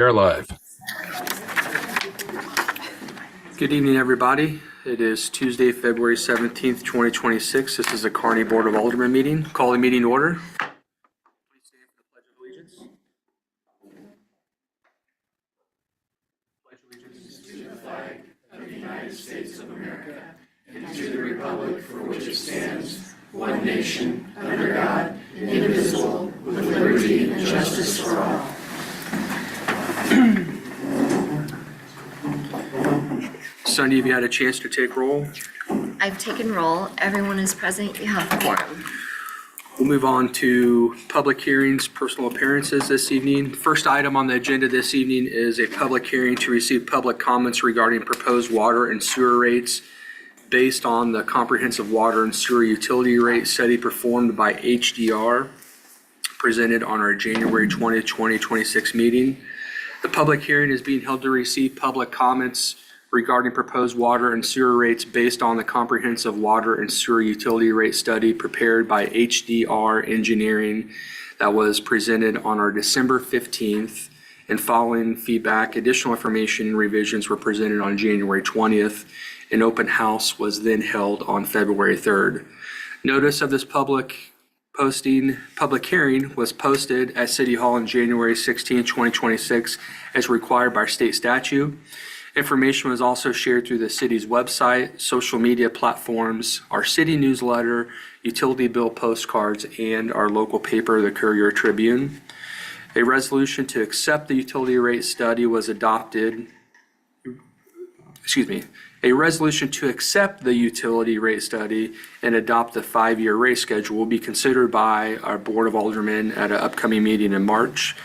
We're live. Good evening, everybody. It is Tuesday, February 17th, 2026. This is the Kearney Board of Aldermen meeting. Call the meeting to order. Please stand for the Pledge of Allegiance. Pledge allegiance to the flag of the United States of America and to the republic for which it stands, one nation, under God, indivisible, with liberty and justice for all. Sunday, have you had a chance to take roll? I've taken roll. Everyone is present. You have a quorum. We'll move on to public hearings, personal appearances this evening. First item on the agenda this evening is a public hearing to receive public comments regarding proposed water and sewer rates based on the comprehensive water and sewer utility rate study performed by HDR, presented on our January 20, 2026 meeting. The public hearing is being held to receive public comments regarding proposed water and sewer rates based on the comprehensive water and sewer utility rate study prepared by HDR Engineering that was presented on our December 15th. And following feedback, additional information and revisions were presented on January 20th. An open house was then held on February 3rd. Notice of this public hearing was posted at City Hall on January 16, 2026, as required by state statute. Information was also shared through the city's website, social media platforms, our city newsletter, utility bill postcards, and our local paper, the Courier Tribune. A resolution to accept the utility rate study was adopted. A resolution to accept the utility rate study and adopt the 5-year rate schedule will be considered by our Board of Aldermen at an upcoming meeting in March.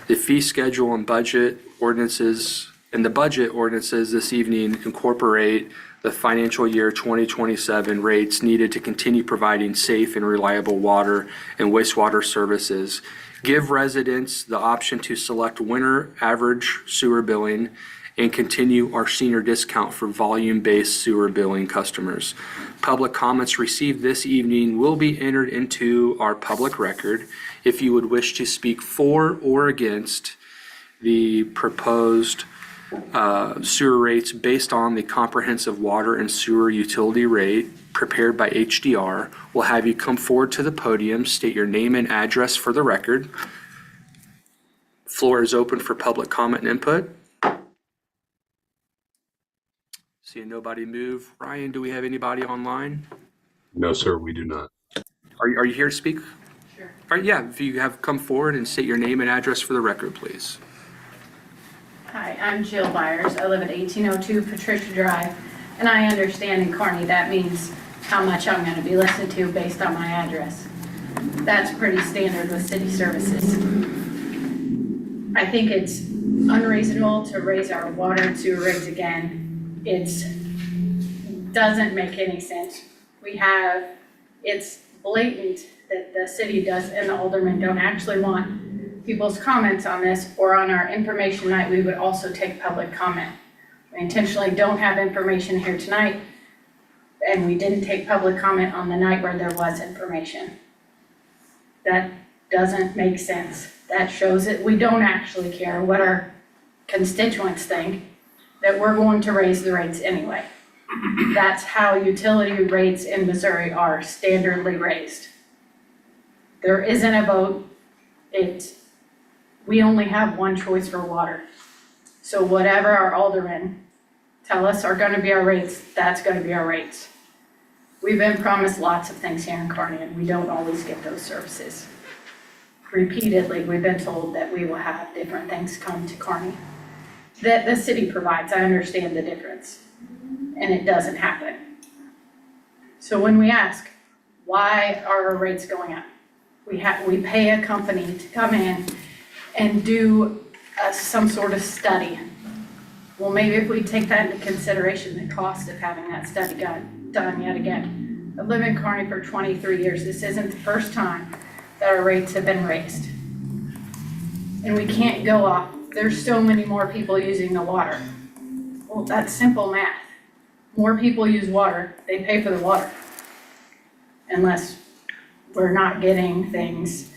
The fee schedule and budget ordinances this evening incorporate the financial year 2027 rates needed to continue providing safe and reliable water and wastewater services. Give residents the option to select winter average sewer billing and continue our senior discount for volume-based sewer billing customers. Public comments received this evening will be entered into our public record. If you would wish to speak for or against the proposed sewer rates based on the comprehensive water and sewer utility rate prepared by HDR, we'll have you come forward to the podium, state your name and address for the record. Floor is open for public comment and input. Seeing nobody move. Ryan, do we have anybody online? No, sir, we do not. Are you here to speak? Sure. All right, yeah, if you have come forward and state your name and address for the record, please. Hi, I'm Jill Byers. I live at 1802 Patricia Drive, and I understand in Kearney that means how much I'm going to be listened to based on my address. That's pretty standard with city services. I think it's unreasonable to raise our water and sewer rates again. It doesn't make any sense. It's blatant that the city does and the aldermen don't actually want people's comments on this, or on our information night, we would also take public comment. We intentionally don't have information here tonight, and we didn't take public comment on the night where there was information. That doesn't make sense. That shows that we don't actually care what our constituents think, that we're going to raise the rates anyway. That's how utility rates in Missouri are standardly raised. There isn't a vote. We only have one choice for water. So whatever our aldermen tell us are gonna be our rates, that's gonna be our rates. We've been promised lots of things here in Kearney, and we don't always get those services. Repeatedly, we've been told that we will have different things come to Kearney that the city provides. I understand the difference, and it doesn't happen. So when we ask, why are our rates going up? We pay a company to come in and do some sort of study. Well, maybe if we take that into consideration, the cost of having that study done yet again. I've lived in Kearney for 23 years. This isn't the first time that our rates have been raised. And we can't go off, there's so many more people using the water. Well, that's simple math. More people use water, they pay for the water. Unless we're not getting things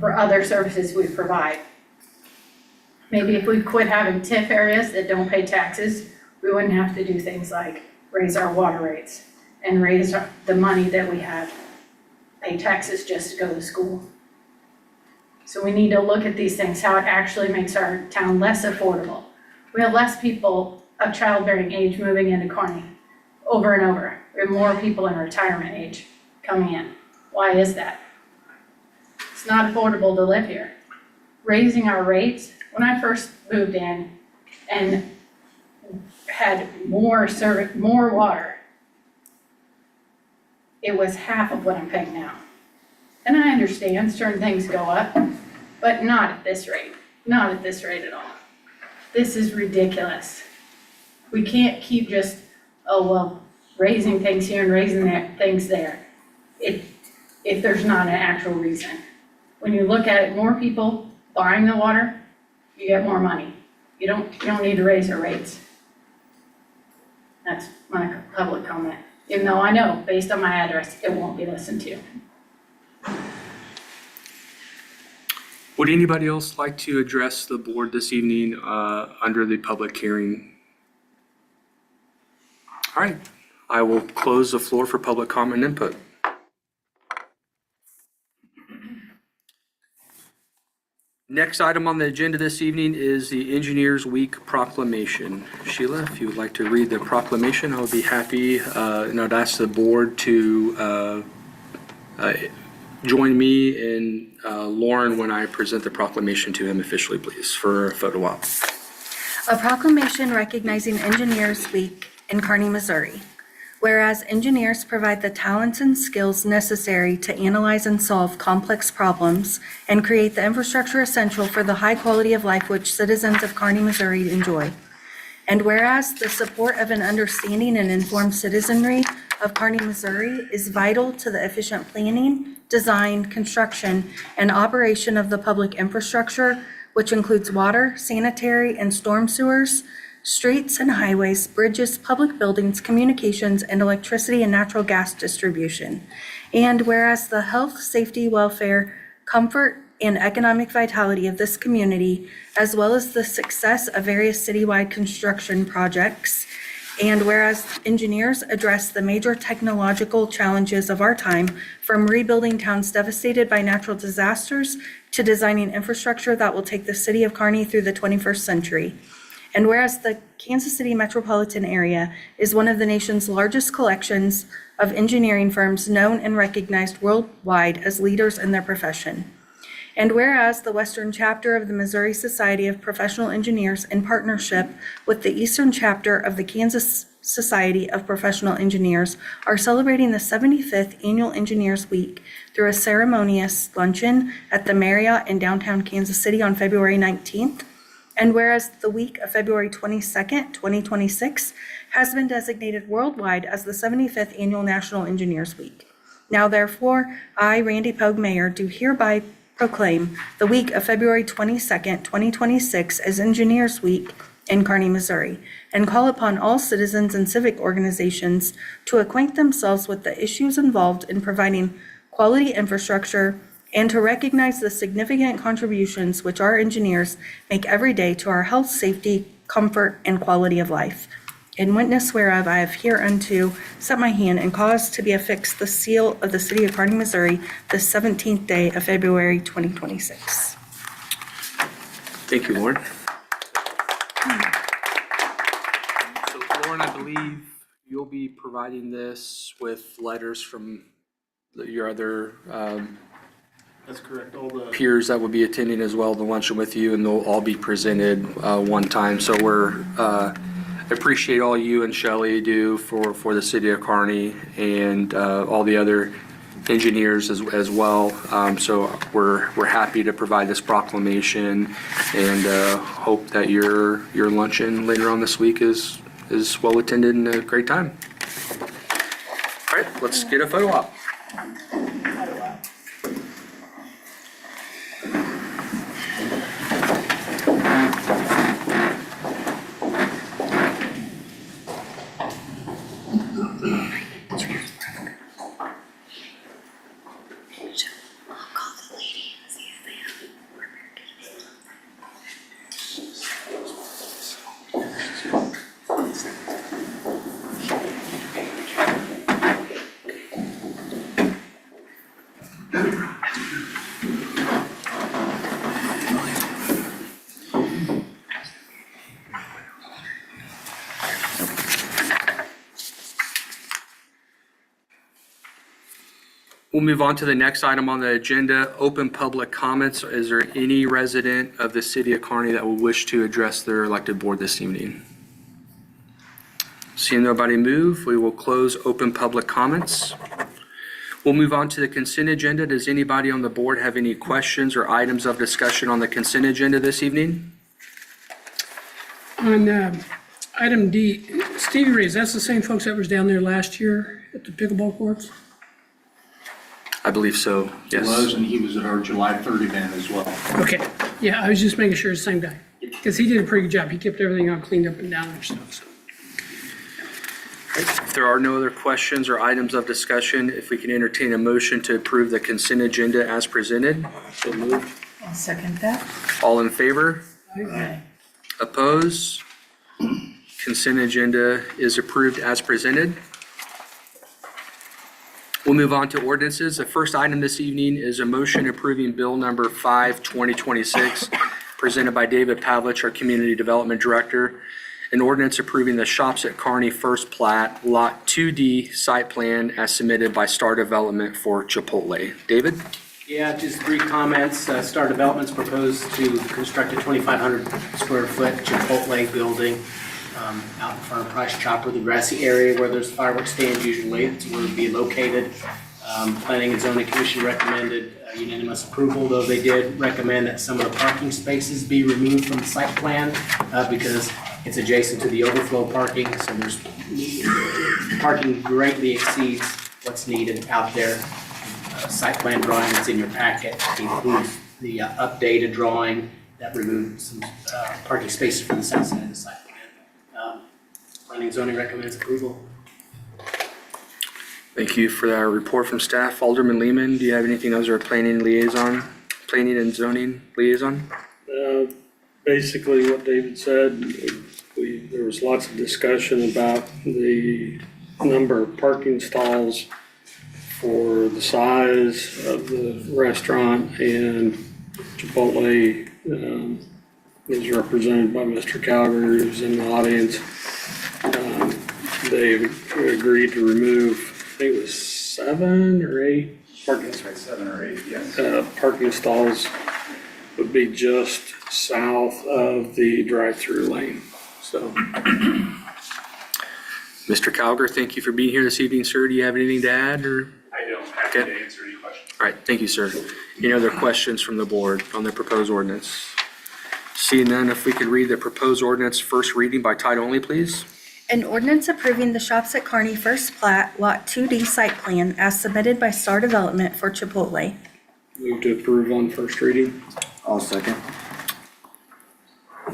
for other services we provide. Maybe if we quit having TIF areas that don't pay taxes, we wouldn't have to do things like raise our water rates and raise the money that we have, pay taxes just to go to school. So we need to look at these things, how it actually makes our town less affordable. We have less people of childbearing age moving into Kearney over and over. We have more people in retirement age coming in. Why is that? It's not affordable to live here. Raising our rates, when I first moved in and had more water, it was half of what I'm paying now. And I understand certain things go up, but not at this rate, not at this rate at all. This is ridiculous. We can't keep just, oh, well, raising things here and raising things there. If there's not an actual reason. When you look at it, more people buying the water, you get more money. You don't need to raise your rates. That's my public comment. Even though I know, based on my address, it won't be listened to. Would anybody else like to address the board this evening under the public hearing? All right, I will close the floor for public comment and input. Next item on the agenda this evening is the Engineers Week proclamation. Sheila, if you would like to read the proclamation, I would be happy, and I'd ask the board to join me and Lauren when I present the proclamation to him officially, please, for a photo op. A proclamation recognizing Engineers Week in Kearney, Missouri. Whereas engineers provide the talents and skills necessary to analyze and solve complex problems and create the infrastructure essential for the high quality of life which citizens of Kearney, Missouri enjoy. And whereas the support of an understanding and informed citizenry of Kearney, Missouri is vital to the efficient planning, design, construction, and operation of the public infrastructure, which includes water, sanitary, and storm sewers, streets and highways, bridges, public buildings, communications, and electricity and natural gas distribution. And whereas the health, safety, welfare, comfort, and economic vitality of this community, as well as the success of various citywide construction projects, and whereas engineers address the major technological challenges of our time, from rebuilding towns devastated by natural disasters to designing infrastructure that will take the city of Kearney through the 21st century. And whereas the Kansas City metropolitan area is one of the nation's largest collections of engineering firms known and recognized worldwide as leaders in their profession. And whereas the Western chapter of the Missouri Society of Professional Engineers, in partnership with the Eastern chapter of the Kansas Society of Professional Engineers, are celebrating the 75th Annual Engineers Week through a ceremonious luncheon at the Marriott in downtown Kansas City on February 19th. And whereas the week of February 22nd, 2026 has been designated worldwide as the 75th Annual National Engineers Week. Now therefore, I, Randy Pogue, Mayor, do hereby proclaim the week of February 22nd, 2026 as Engineers Week in Kearney, Missouri, and call upon all citizens and civic organizations to acquaint themselves with the issues involved in providing quality infrastructure and to recognize the significant contributions which our engineers make every day to our health, safety, comfort, and quality of life. In witness whereof I have hereunto set my hand and caused to be affixed the seal of the city of Kearney, Missouri, the 17th day of February, 2026. Thank you, Lauren. So Lauren, I believe you'll be providing this with letters from your other That's correct. All the peers that will be attending as well, the luncheon with you, and they'll all be presented one time. So we're appreciate all you and Shelley do for the city of Kearney and all the other engineers as well. So we're happy to provide this proclamation and hope that your luncheon later on this week is well attended and a great time. All right, let's get a photo op. We'll move on to the next item on the agenda, open public comments. Is there any resident of the city of Kearney that will wish to address their elected board this evening? Seeing nobody move, we will close open public comments. We'll move on to the consent agenda. Does anybody on the board have any questions or items of discussion on the consent agenda this evening? On item D, Stevie Ray's, that's the same folks that was down there last year at the pickleball courts? I believe so, yes. Was, and he was at our July 3rd event as well. Okay, yeah, I was just making sure it's the same guy. Because he did a pretty good job. He kept everything all cleaned up and down and stuff, so. If there are no other questions or items of discussion, if we can entertain a motion to approve the consent agenda as presented. So moved. I'll second that. All in favor? Aye. Opposed? Consent agenda is approved as presented. We'll move on to ordinances. The first item this evening is a motion approving bill number 5, 2026, presented by David Pavlich, our Community Development Director. An ordinance approving the Shops at Kearney First Plat, Lot 2D site plan as submitted by Star Development for Chipotle. David? Yeah, just 3 comments. Star Development's proposed to construct a 2,500 square foot Chipotle building out in front of Price Chopper, the grassy area where there's fireworks stands usually. It's where it would be located. Planning and Zoning Commission recommended unanimous approval, though they did recommend that some of the parking spaces be removed from the site plan because it's adjacent to the overflow parking, so there's parking greatly exceeds what's needed out there. Site plan drawing that's in your packet includes the updated drawing that removed some parking spaces from the south side of the site plan. Planning and Zoning recommends approval. Thank you for that report from staff. Alderman Lehman, do you have anything else, or planning and zoning liaison? Basically what David said, there was lots of discussion about the number of parking stalls for the size of the restaurant, and Chipotle is represented by Mr. Calgary, who's in the audience. They agreed to remove, I think it was 7 or 8 parking. That's right, 7 or 8, yes. Parking stalls would be just south of the drive-through lane, so. Mr. Calgar, thank you for being here this evening, sir. Do you have anything to add, or? I don't have Okay. to answer any questions. All right, thank you, sir. Any other questions from the board on the proposed ordinance? Seeing none, if we could read the proposed ordinance first reading by title only, please. An ordinance approving the Shops at Kearney First Plat, Lot 2D site plan as submitted by Star Development for Chipotle. Move to approve on first reading. I'll second.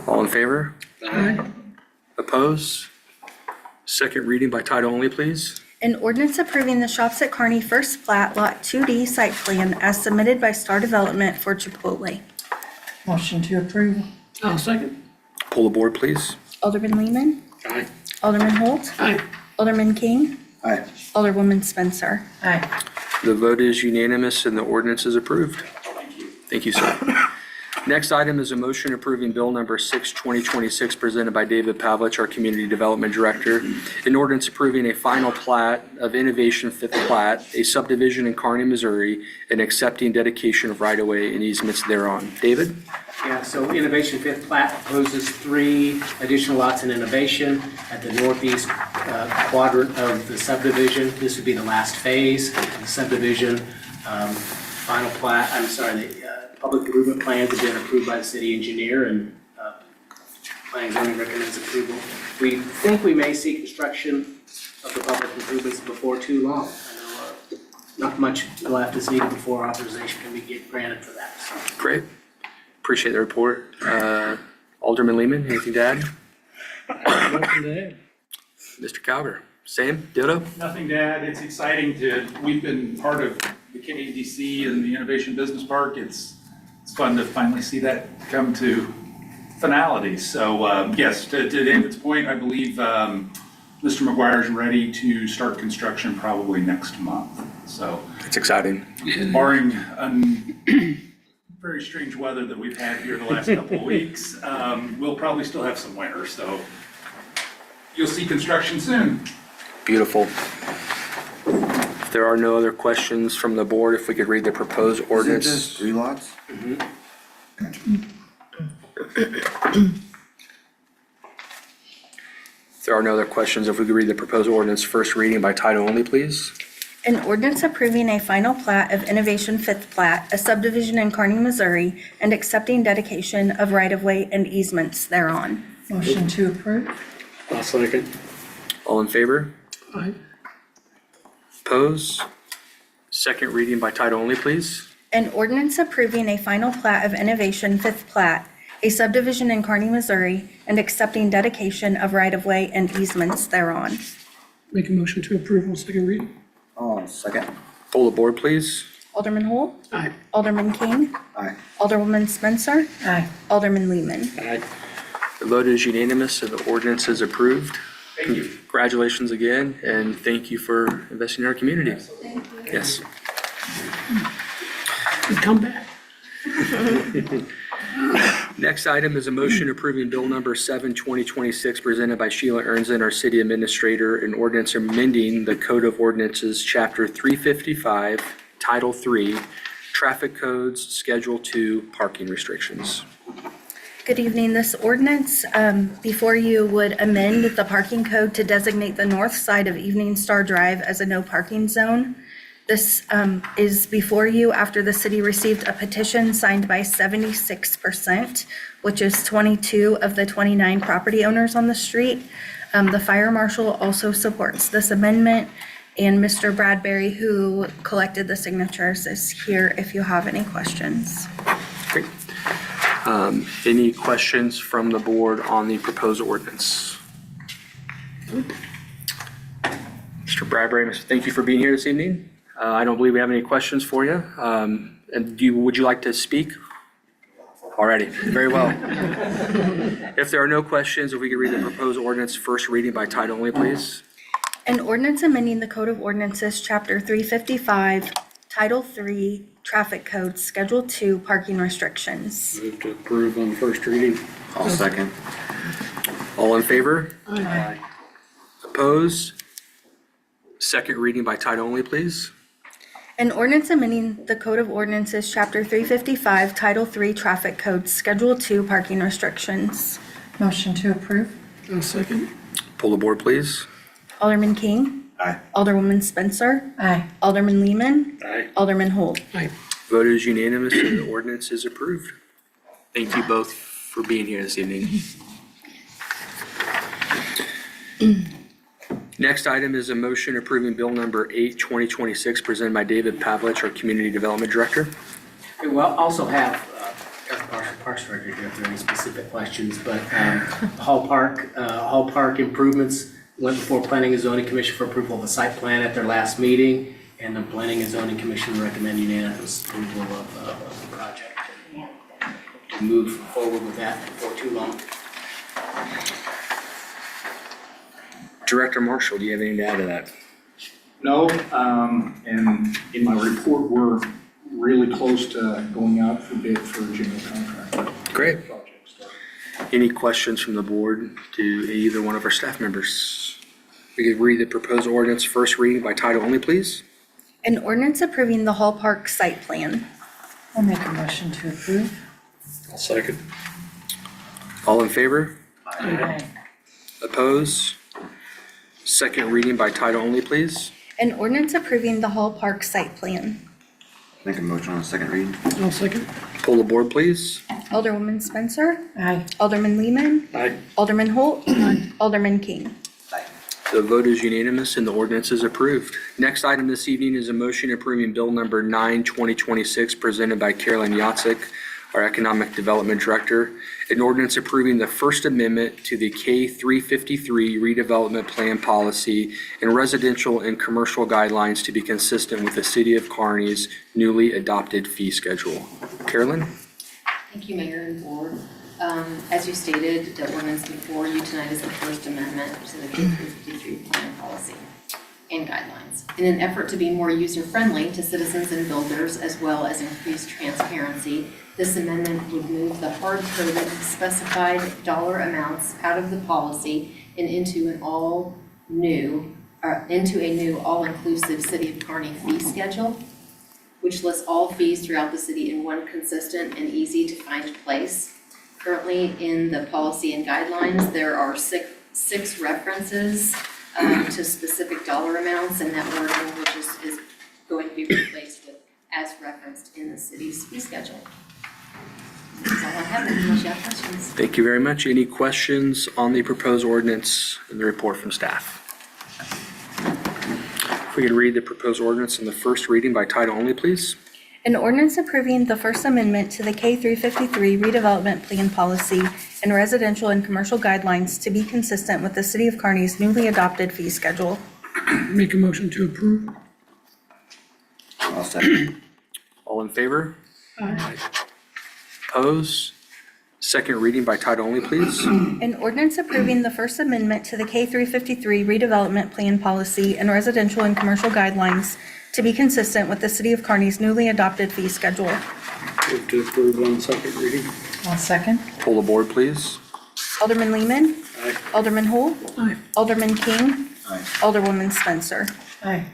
All in favor? Aye. Opposed? Second reading by title only, please. An ordinance approving the Shops at Kearney First Plat, Lot 2D site plan as submitted by Star Development for Chipotle. Motion to approve. I'll second. Pull the board, please. Alderman Lehman, Aye. Alderman Holt, Aye. Alderman King, Aye. Alderwoman Spencer. Aye. The vote is unanimous and the ordinance is approved. Thank you, sir. Next item is a motion approving bill number 6, 2026, presented by David Pavlich, our Community Development Director. An ordinance approving a final plat of Innovation Fifth Plat, a subdivision in Kearney, Missouri, and accepting dedication of right-of-way and easements thereon. David? Yeah, so Innovation Fifth Plat proposes 3 additional lots in Innovation at the northeast quadrant of the subdivision. This would be the last phase of the subdivision. Final plat, the public improvement plans have been approved by the city engineer, and planning and zoning recommends approval. We think we may see construction of the public improvements before too long. I know not much left is needed before authorization can be granted for that, so. Great. Appreciate the report. Alderman Lehman, anything to add? Nothing to add. Mr. Calgar, same, ditto? Nothing to add. It's exciting we've been part of the KDC and the Innovation Business Park. It's fun to finally see that come to finality. So yes, to David's point, I believe Mr. McGuire's ready to start construction probably next month. So It's exciting. barring very strange weather that we've had here the last couple of weeks, we'll probably still have some winter. So you'll see construction soon. Beautiful. If there are no other questions from the board, if we could read the proposed Is it ordinance. just 3 lots? If there are no other questions, if we could read the proposed ordinance first reading by title only, please. An ordinance approving a final plat of Innovation Fifth Plat, a subdivision in Kearney, Missouri, and accepting dedication of right-of-way and easements thereon. Motion to approve? I'll second. All in favor? Aye. Opposed? Second reading by title only, please. An ordinance approving a final plat of Innovation Fifth Plat, a subdivision in Kearney, Missouri, and accepting dedication of right-of-way and easements thereon. Make a motion to approve on second reading. Oh, second. Poll the board, please. Alderman Holt, Aye. Alderman King, Aye. Alderwoman Spencer, Aye. Alderman Lehman. Aye. The vote is unanimous and the ordinance is approved. Thank you. Congratulations again, and thank you for investing in our community. Yes. Come back. Next item is a motion approving Bill Number 7, 2026, presented by Sheila Ernzen, our city administrator, an ordinance amending the Code of Ordinances, Chapter 355, Title 3, Traffic Codes, Schedule 2, Parking Restrictions. Good evening. This ordinance before you would amend the parking code to designate the north side of Evening Star Drive as a no parking zone. This is before you after the city received a petition signed by 76%, which is 22 of the 29 property owners on the street. The fire marshal also supports this amendment, and Mr. Bradbury, who collected the signatures, is here if you have any questions. Great. Any questions from the board on the proposed ordinance? Mr. Bradbury, thank you for being here this evening. I don't believe we have any questions for you. And would you like to speak? Alrighty, very well. If there are no questions, if we could read the proposed ordinance first reading by title only, please. An ordinance amending the Code of Ordinances, Chapter 355, Title 3, Traffic Codes, Schedule 2, Parking Restrictions. Move to approve on first reading. I'll second. All in favor? Aye. Opposed? Second reading by title only, please. An ordinance amending the Code of Ordinances, Chapter 355, Title 3, Traffic Codes, Schedule 2, Parking Restrictions. Motion to approve? I'll second. Pull the board, please. Alderman King, Aye. Alderwoman Spencer, Aye. Alderman Lehman, Aye. Alderman Holt. Aye. Vote is unanimous and the ordinance is approved. Thank you both for being here this evening. Next item is a motion approving Bill Number 8, 2026, presented by David Pavlich, our Community Development Director. Okay, well, also have Parks Director here if there are any specific questions, but Hall Park improvements went before Planning and Zoning Commission for approval of the site plan at their last meeting, and the Planning and Zoning Commission recommend unanimous approval of the project. To move forward with that before too long. Director Marshall, do you have anything to add to that? No, and in my report, we're really close to going out for bid for a general contractor. Great. Project start. Any questions from the board to either one of our staff members? We could read the proposed ordinance first reading by title only, please. An ordinance approving the Hall Park site plan. I'll make a motion to approve. I'll second. All in favor? Aye. Opposed? Second reading by title only, please. An ordinance approving the Hall Park site plan. Make a motion on second reading. I'll second. Pull the board, please. Alderwoman Spencer, Aye. Alderman Lehman, Aye. Alderman Holt, Alderman King. Aye. The vote is unanimous and the ordinance is approved. Next item this evening is a motion approving Bill Number 9, 2026, presented by Carolyn Yatsik, our Economic Development Director. An ordinance approving the First Amendment to the K353 redevelopment plan policy and residential and commercial guidelines to be consistent with the City of Kearney's newly adopted fee schedule. Carolyn? Thank you, Mayor and Board. As you stated, the ordinance before you tonight is the First Amendment to the K353 plan policy and guidelines. In an effort to be more user-friendly to citizens and builders, as well as increase transparency, this amendment would move the hard-coded specified dollar amounts out of the policy and into an all-new all-inclusive City of Kearney fee schedule, which lists all fees throughout the city in one consistent and easy to find place. Currently, in the policy and guidelines, there are six references to specific dollar amounts, and that wording which is going to be replaced with as referenced in the city's fee schedule. That's all I have, unless you have questions. Thank you very much. Any questions on the proposed ordinance and the report from staff? If we could read the proposed ordinance in the first reading by title only, please. An ordinance approving the First Amendment to the K-353 redevelopment plan policy and residential and commercial guidelines to be consistent with the City of Kearney's newly adopted fee schedule. Make a motion to approve. I'll second. All in favor? Aye. Opposed? Second reading by title only, please. An ordinance approving the First Amendment to the K-353 redevelopment plan policy and residential and commercial guidelines to be consistent with the City of Kearney's newly adopted fee schedule. Move to approve on second reading. I'll second. Pull the board, please. Alderman Lehman. Aye. Alderman Holt. Aye. Alderman King. Aye. Alderwoman Spencer. Aye.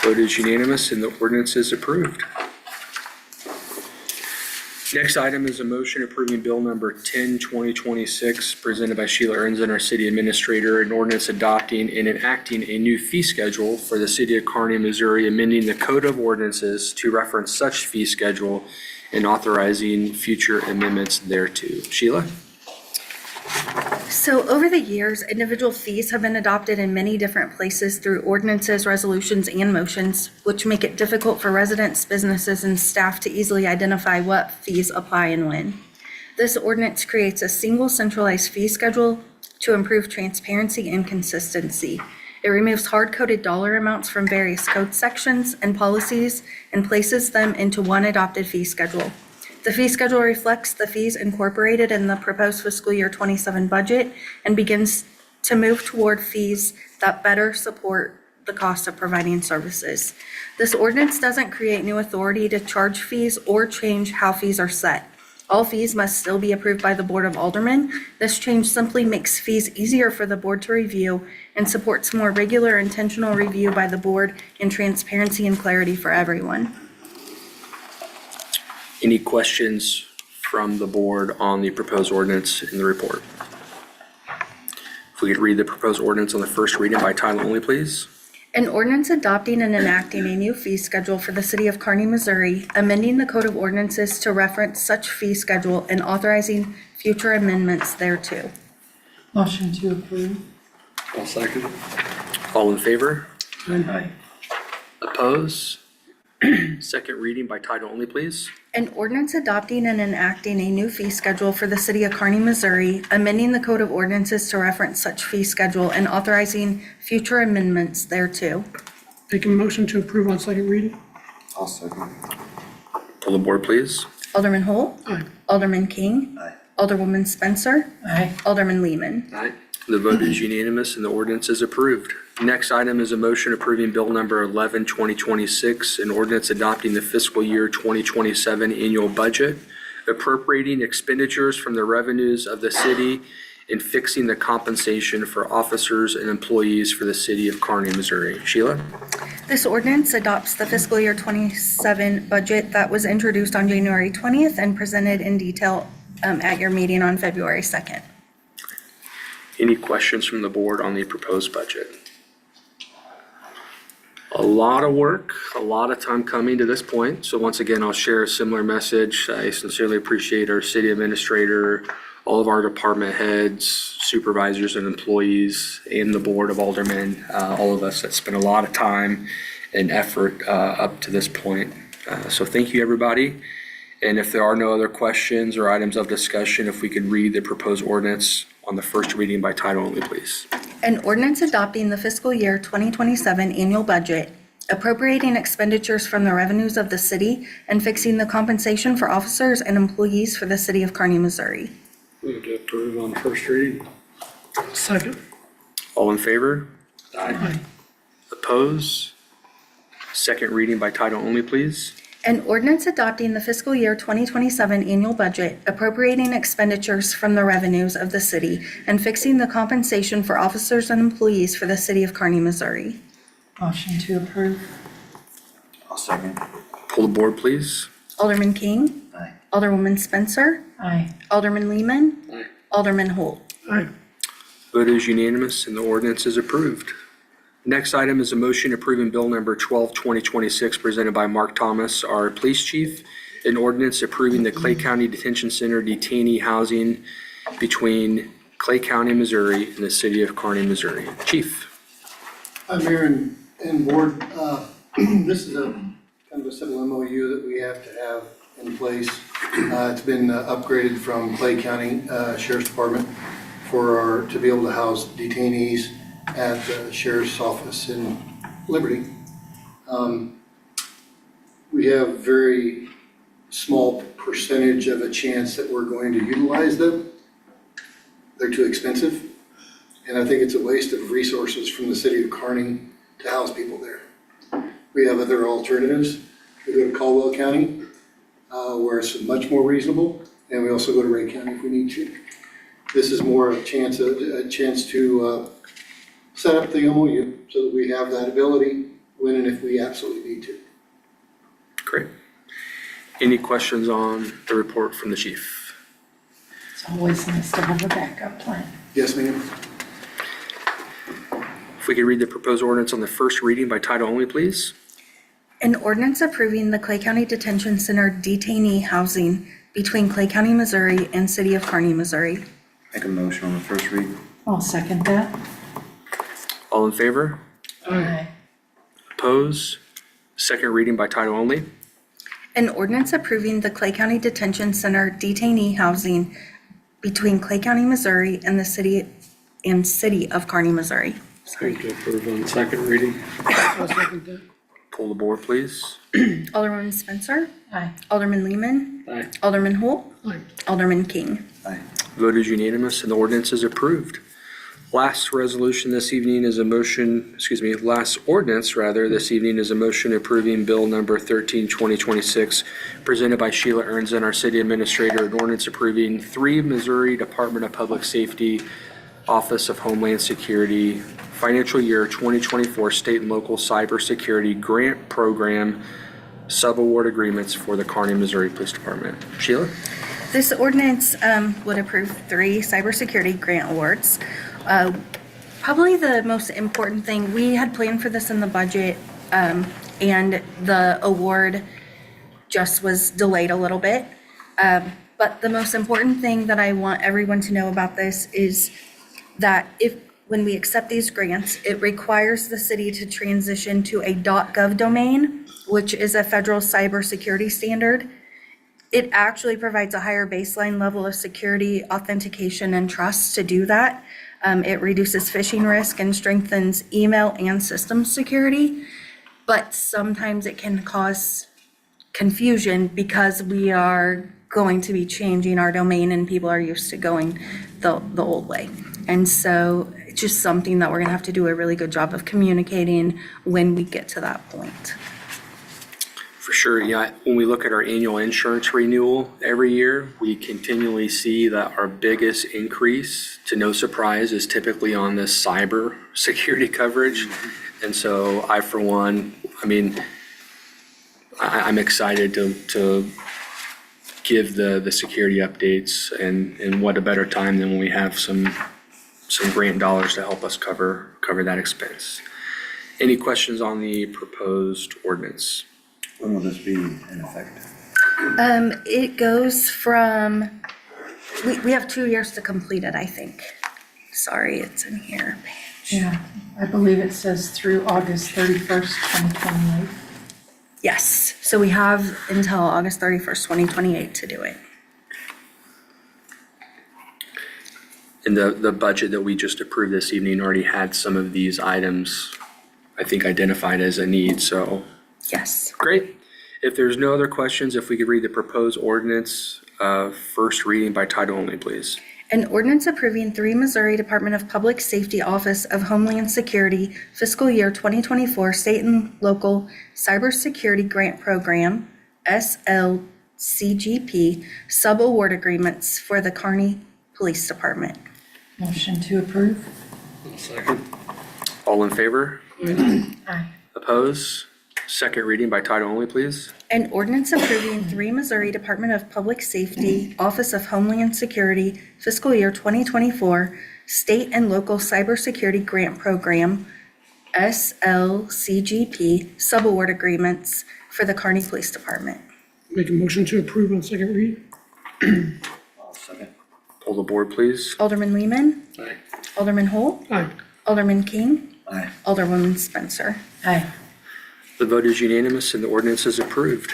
Vote is unanimous and the ordinance is approved. Next item is a motion approving bill number 10/2026 presented by Sheila Ernzen, our city administrator, an ordinance adopting and enacting a new fee schedule for the city of Kearney, Missouri, amending the code of ordinances to reference such fee schedule and authorizing future amendments thereto. Sheila? So over the years, individual fees have been adopted in many different places through ordinances, resolutions, and motions, which make it difficult for residents, businesses, and staff to easily identify what fees apply and when. This ordinance creates a single centralized fee schedule to improve transparency and consistency. It removes hard-coded dollar amounts from various code sections and policies and places them into one adopted fee schedule. The fee schedule reflects the fees incorporated in the proposed fiscal year 27 budget and begins to move toward fees that better support the cost of providing services. This ordinance doesn't create new authority to charge fees or change how fees are set. All fees must still be approved by the Board of Aldermen. This change simply makes fees easier for the board to review and supports more regular intentional review by the board and transparency and clarity for everyone. Any questions from the board on the proposed ordinance in the report? If we could read the proposed ordinance on the first reading by title only, please. An ordinance adopting and enacting a new fee schedule for the City of Kearney, Missouri, amending the Code of Ordinances to reference such fee schedule and authorizing future amendments thereto. Motion to approve. I'll second. All in favor? Aye. Opposed? Second reading by title only, please. An ordinance adopting and enacting a new fee schedule for the City of Kearney, Missouri, amending the Code of Ordinances to reference such fee schedule and authorizing future amendments thereto. Make a motion to approve on second reading. I'll second. Pull the board, please. Alderman Holt. Aye. Alderman King. Aye. Alderwoman Spencer. Aye. Alderman Lehman. Aye. The vote is unanimous and the ordinance is approved. Next item is a motion approving bill number 11/2026, an ordinance adopting the fiscal year 2027 annual budget, appropriating expenditures from the revenues of the city and fixing the compensation for officers and employees for the city of Kearney, Missouri. Sheila? This ordinance adopts the fiscal year 27 budget that was introduced on January 20th and presented in detail at your meeting on February 2nd. Any questions from the board on the proposed budget? A lot of work, a lot of time coming to this point. So once again, I'll share a similar message. I sincerely appreciate our city administrator, all of our department heads, supervisors and employees, and the board of aldermen, all of us that spent a lot of time and effort up to this point. So thank you, everybody. And if there are no other questions or items of discussion, if we could read the proposed ordinance on the first reading by title only, please. An ordinance adopting the fiscal year 2027 annual budget, appropriating expenditures from the revenues of the city, and fixing the compensation for officers and employees for the city of Kearney, Missouri. Move to approve on first reading. Second. All in favor? Aye. Opposed? Second reading by title only, please. An ordinance adopting the fiscal year 2027 annual budget, appropriating expenditures from the revenues of the city, and fixing the compensation for officers and employees for the city of Kearney, Missouri. Motion to approve. I'll second. Pull the board, please. Alderman King. Aye. Alderwoman Spencer. Aye. Alderman Lehman. Aye. Alderman Holt. Aye. Vote is unanimous and the ordinance is approved. Next item is a motion approving bill number 12, 2026, presented by Mark Thomas, our police chief. An ordinance approving the Clay County Detention Center detainee housing between Clay County, Missouri and the city of Kearney, Missouri. Chief. Mayor and board, this is a kind of a simple MOU that we have to have in place. It's been upgraded from Clay County Sheriff's Department to be able to house detainees at the Sheriff's Office in Liberty. We have very small percentage of a chance that we're going to utilize them. They're too expensive. And I think it's a waste of resources from the city of Kearney to house people there. We have other alternatives. We go to Caldwell County, where it's much more reasonable, and we also go to Ray County if we need to. This is more a chance to set up the MOU so that we have that ability when and if we absolutely need to. Great. Any questions on the report from the chief? It's always nice to have a backup plan. Yes, ma'am. If we could read the proposed ordinance on the first reading by title only, please. An ordinance approving the Clay County Detention Center detainee housing between Clay County, Missouri and city of Kearney, Missouri. Make a motion on the first read. I'll second that. All in favor? Aye. Oppose? Second reading by title only. An ordinance approving the Clay County Detention Center detainee housing between Clay County, Missouri and the city of Kearney, Missouri. Move to approve on second reading. I'll second that. Pull the board, please. Alderwoman Spencer. Aye. Alderman Lehman. Aye. Alderman Holt. Aye. Alderman King. Aye. Vote is unanimous and the ordinance is approved. Last resolution this evening is last ordinance this evening is a motion approving bill number 13, 2026, presented by Sheila Ernzen, our city administrator, an ordinance approving 3 Missouri Department of Public Safety, Office of Homeland Security, financial year 2024 state and local cybersecurity grant program subaward agreements for the Kearney, Missouri Police Department. Sheila? This ordinance would approve 3 cybersecurity grant awards. Probably the most important thing, we had planned for this in the budget, and the award just was delayed a little bit. But the most important thing that I want everyone to know about this is that when we accept these grants, it requires the city to transition to a .gov domain, which is a federal cybersecurity standard. It actually provides a higher baseline level of security, authentication, and trust to do that. It reduces phishing risk and strengthens email and system security, but sometimes it can cause confusion because we are going to be changing our domain and people are used to going the old way. And so it's just something that we're gonna have to do a really good job of communicating when we get to that point. For sure, yeah. When we look at our annual insurance renewal every year, we continually see that our biggest increase, to no surprise, is typically on this cyber security coverage. And so I, for one, I'm excited to give the security updates, and what a better time than when we have some grant dollars to help us cover that expense. Any questions on the proposed ordinance? When will this be in effect? It goes from, we have 2 years to complete it, I think. Sorry, it's in here. Yeah, I believe it says through August 31st, 2028. Yes, so we have until August 31st, 2028 to do it. And the budget that we just approved this evening already had some of these items, I think, identified as a need, so. Yes. Great. If there's no other questions, if we could read the proposed ordinance, first reading by title only, please. An ordinance approving 3 Missouri Department of Public Safety Office of Homeland Security fiscal year 2024 state and local cybersecurity grant program, SLCGP sub-award agreements for the Kearney Police Department. Motion to approve? Second. All in favor? Aye. Oppose? Second reading by title only, please. An ordinance approving 3 Missouri Department of Public Safety, Office of Homeland Security, fiscal year 2024, state and local cybersecurity grant program, SLCGP, subaward agreements for the Kearney Police Department. Make a motion to approve on second read? I'll second. Poll the board, please. Alderman Lehman, Aye. Alderman Holt, Aye. Alderman King, Aye. Alderwoman Spencer. Aye. The vote is unanimous and the ordinance is approved.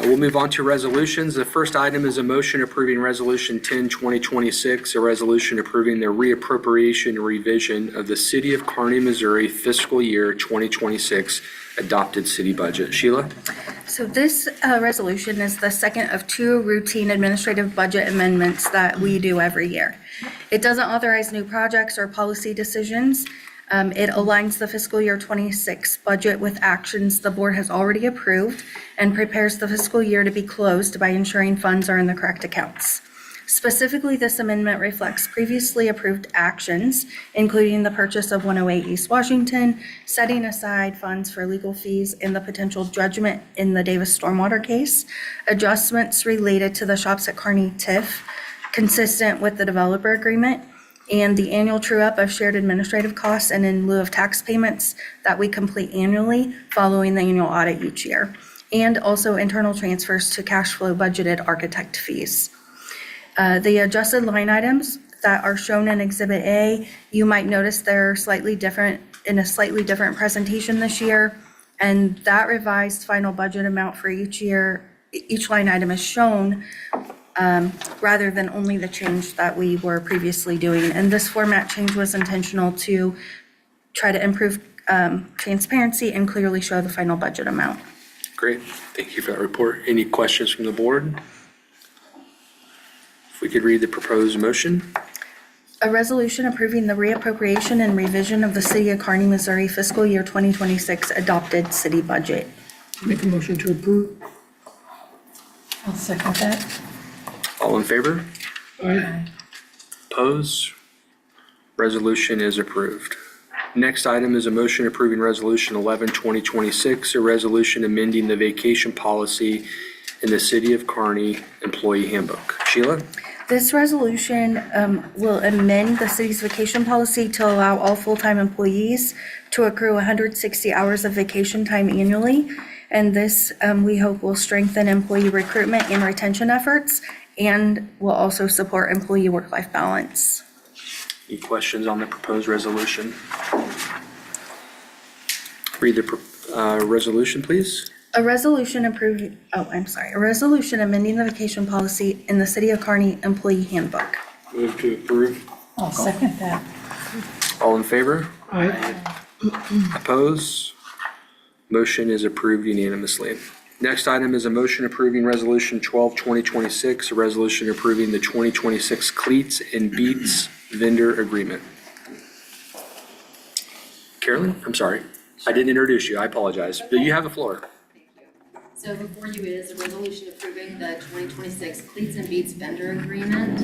We'll move on to resolutions. The first item is a motion approving Resolution 10, 2026, a resolution approving the reappropriation and revision of the City of Kearney, Missouri fiscal year 2026 adopted city budget. Sheila? So this resolution is the second of 2 routine administrative budget amendments that we do every year. It doesn't authorize new projects or policy decisions. It aligns the fiscal year 26 budget with actions the board has already approved and prepares the fiscal year to be closed by ensuring funds are in the correct accounts. Specifically, this amendment reflects previously approved actions, including the purchase of 108 East Washington, setting aside funds for legal fees and the potential judgment in the Davis stormwater case, adjustments related to the Shops at Kearney TIF, consistent with the developer agreement, and the annual true-up of shared administrative costs and in lieu of tax payments that we complete annually following the annual audit each year, and also internal transfers to cash flow budgeted architect fees. The adjusted line items that are shown in Exhibit A, you might notice they're slightly different, in a slightly different presentation this year, and that revised final budget amount for each year, each line item is shown rather than only the change that we were previously doing. And this format change was intentional to try to improve transparency and clearly show the final budget amount. Great. Thank you for that report. Any questions from the board? If we could read the proposed motion. A resolution approving the reappropriation and revision of the City of Kearney, Missouri fiscal year 2026 adopted city budget. Make a motion to approve? I'll second that. All in favor? Aye. Oppose? Resolution is approved. Next item is a motion approving Resolution 11, 2026, a resolution amending the vacation policy in the City of Kearney Employee Handbook. Sheila? This resolution will amend the city's vacation policy to allow all full-time employees to accrue 160 hours of vacation time annually. And this, we hope, will strengthen employee recruitment and retention efforts and will also support employee work-life balance. Any questions on the proposed resolution? Read the resolution, please. A resolution amending the vacation policy in the City of Kearney Employee Handbook. Move to approve. I'll second that. All in favor? Aye. Oppose? Motion is approved unanimously. Next item is a motion approving Resolution 12, 2026, a resolution approving the 2026 Cleats and Beats vendor agreement. Carolyn, I'm sorry. I didn't introduce you. I apologize. But you have the floor. So before you is a resolution approving the 2026 Cleats and Beats vendor agreement.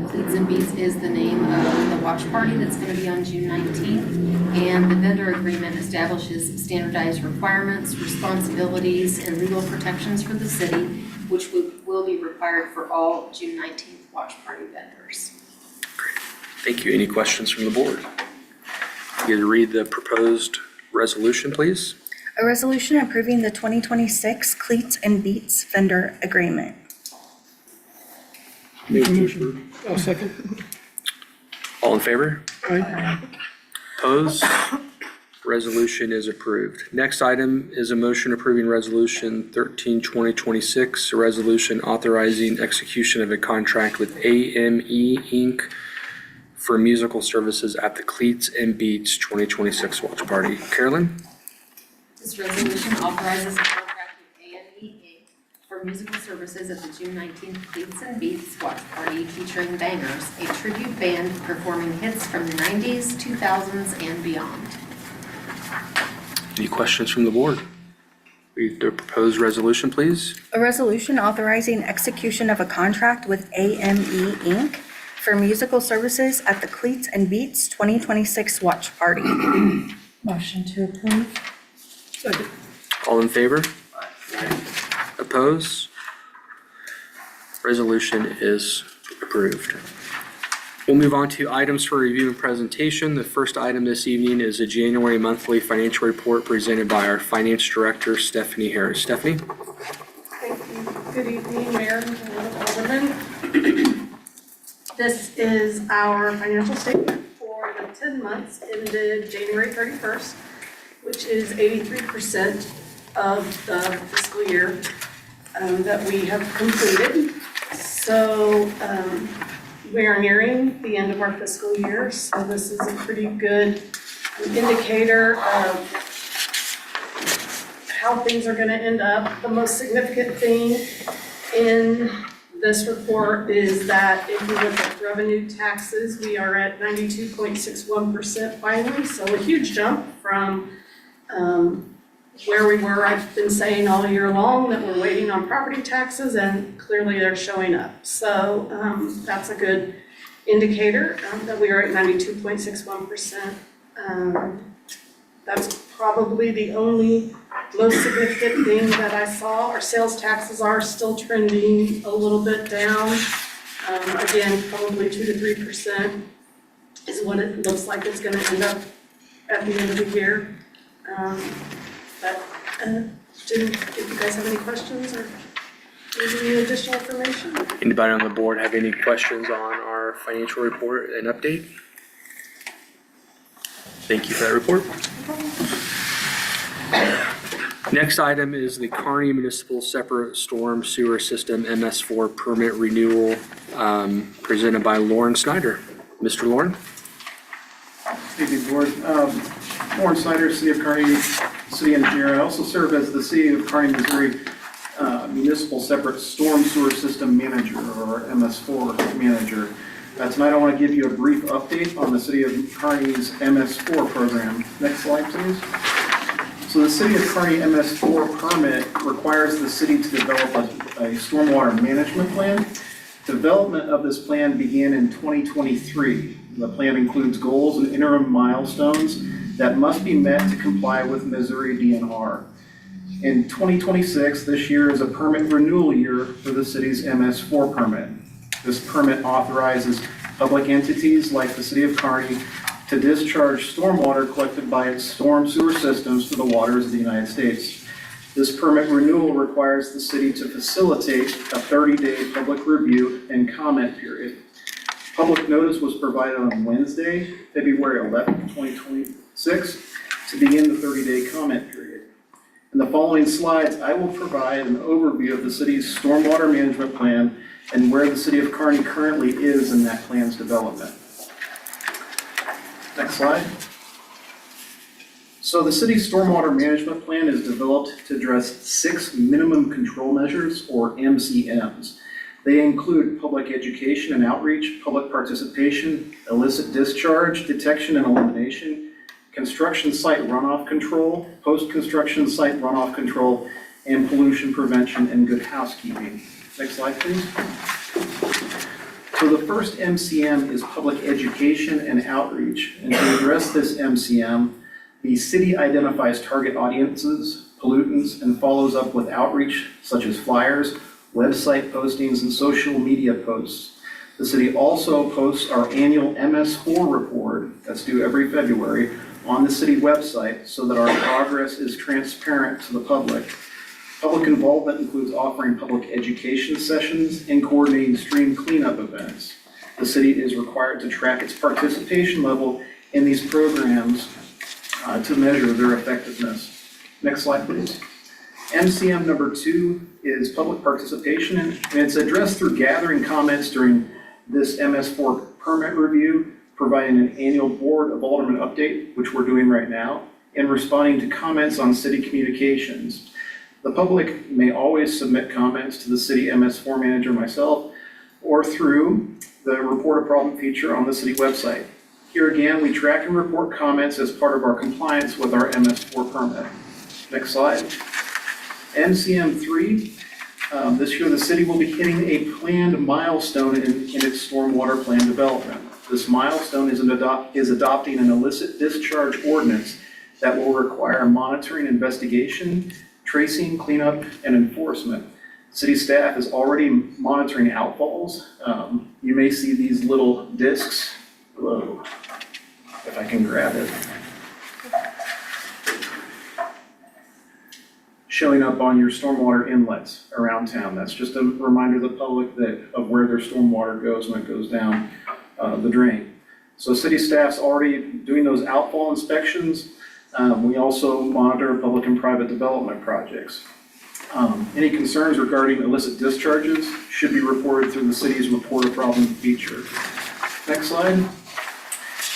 Cleats and Beats is the name of the watch party that's going to be on June 19th. And the vendor agreement establishes standardized requirements, responsibilities, and legal protections for the city, which will be required for all June 19th watch party vendors. Great. Thank you. Any questions from the board? You to read the proposed resolution, please. A resolution approving the 2026 Cleats and Beats vendor agreement. Make a motion. I'll second. All in favor? Aye. Opposed? Resolution is approved. Next item is a motion approving Resolution 13, 2026, a resolution authorizing execution of a contract with AME Inc. for musical services at the Cleats and Beats 2026 watch party. Carolyn? This resolution authorizes a contract with AME Inc. for musical services at the June 19th Cleats and Beats watch party featuring Bangers, a tribute band performing hits from the 90s, 2000s, and beyond. Any questions from the board? Read the proposed resolution, please. A resolution authorizing execution of a contract with AME Inc. for musical services at the Cleats and Beats 2026 Watch Party. Motion to approve. Second. All in favor? Opposed? Resolution is approved. We'll move on to items for review and presentation. The first item this evening is a January monthly financial report presented by our Finance Director, Stephanie Harris. Stephanie? Thank you. Good evening, Mayor and Board of Aldermen. This is our financial statement for the 10 months ended January 31st, which is 83% of the fiscal year that we have completed. So we are nearing the end of our fiscal year, so this is a pretty good indicator of how things are gonna end up. The most significant thing in this report is that if you look at revenue taxes, we are at 92.61% finally, so a huge jump from where we were. I've been saying all year long that we're waiting on property taxes, and clearly they're showing up. So that's a good indicator that we are at 92.61%. That's probably the only most significant thing that I saw. Our sales taxes are still trending a little bit down. Again, probably 2 to 3% is what it looks like it's gonna end up at the end of the year. But if you guys have any questions or need any additional information? Anybody on the board have any questions on our financial report and update? Thank you for that report. Next item is the Kearney Municipal Separate Storm Sewer System MS4 permit renewal presented by Lauren Snyder. Mr. Lauren? Thank you, Board. Lauren Snyder, City of Kearney, City Engineer. I also serve as the City of Kearney, Missouri Municipal Separate Storm Sewer System Manager, or MS4 Manager. Tonight I want to give you a brief update on the City of Kearney's MS4 program. Next slide, please. So the City of Kearney MS4 permit requires the city to develop a stormwater management plan. Development of this plan began in 2023. The plan includes goals and interim milestones that must be met to comply with Missouri DNR. In 2026, this year is a permit renewal year for the city's MS4 permit. This permit authorizes public entities like the City of Kearney to discharge stormwater collected by its storm sewer systems to the waters of the United States. This permit renewal requires the city to facilitate a 30-day public review and comment period. Public notice was provided on Wednesday, February 11th, 2026, to begin the 30-day comment period. In the following slides, I will provide an overview of the city's stormwater management plan and where the City of Kearney currently is in that plan's development. Next slide. So the city's stormwater management plan is developed to address 6 minimum control measures, or MCMs. They include public education and outreach, public participation, illicit discharge, detection and elimination, construction site runoff control, post-construction site runoff control, and pollution prevention and good housekeeping. Next slide, please. So the first MCM is public education and outreach. And to address this MCM, the city identifies target audiences, pollutants, and follows up with outreach such as flyers, website postings, and social media posts. The city also posts our annual MS4 report, that's due every February, on the city website so that our progress is transparent to the public. Public involvement includes offering public education sessions and coordinating stream cleanup events. The city is required to track its participation level in these programs to measure their effectiveness. Next slide, please. MCM number 2 is public participation, and it's addressed through gathering comments during this MS4 permit review, providing an annual Board of Aldermen update, which we're doing right now, and responding to comments on city communications. The public may always submit comments to the city MS4 manager, myself, or through the report a problem feature on the city website. Here again, we track and report comments as part of our compliance with our MS4 permit. Next slide. NCM 3, this year the city will be hitting a planned milestone in its stormwater plan development. This milestone is adopting an illicit discharge ordinance that will require monitoring, investigation, tracing, cleanup, and enforcement. City staff is already monitoring outfalls. You may see these little discs. Whoa, if I can grab it. Showing up on your stormwater inlets around town. That's just a reminder to the public of where their stormwater goes when it goes down the drain. So city staff's already doing those outfall inspections. We also monitor public and private development projects. Any concerns regarding illicit discharges should be reported through the city's report a problem feature. Next slide.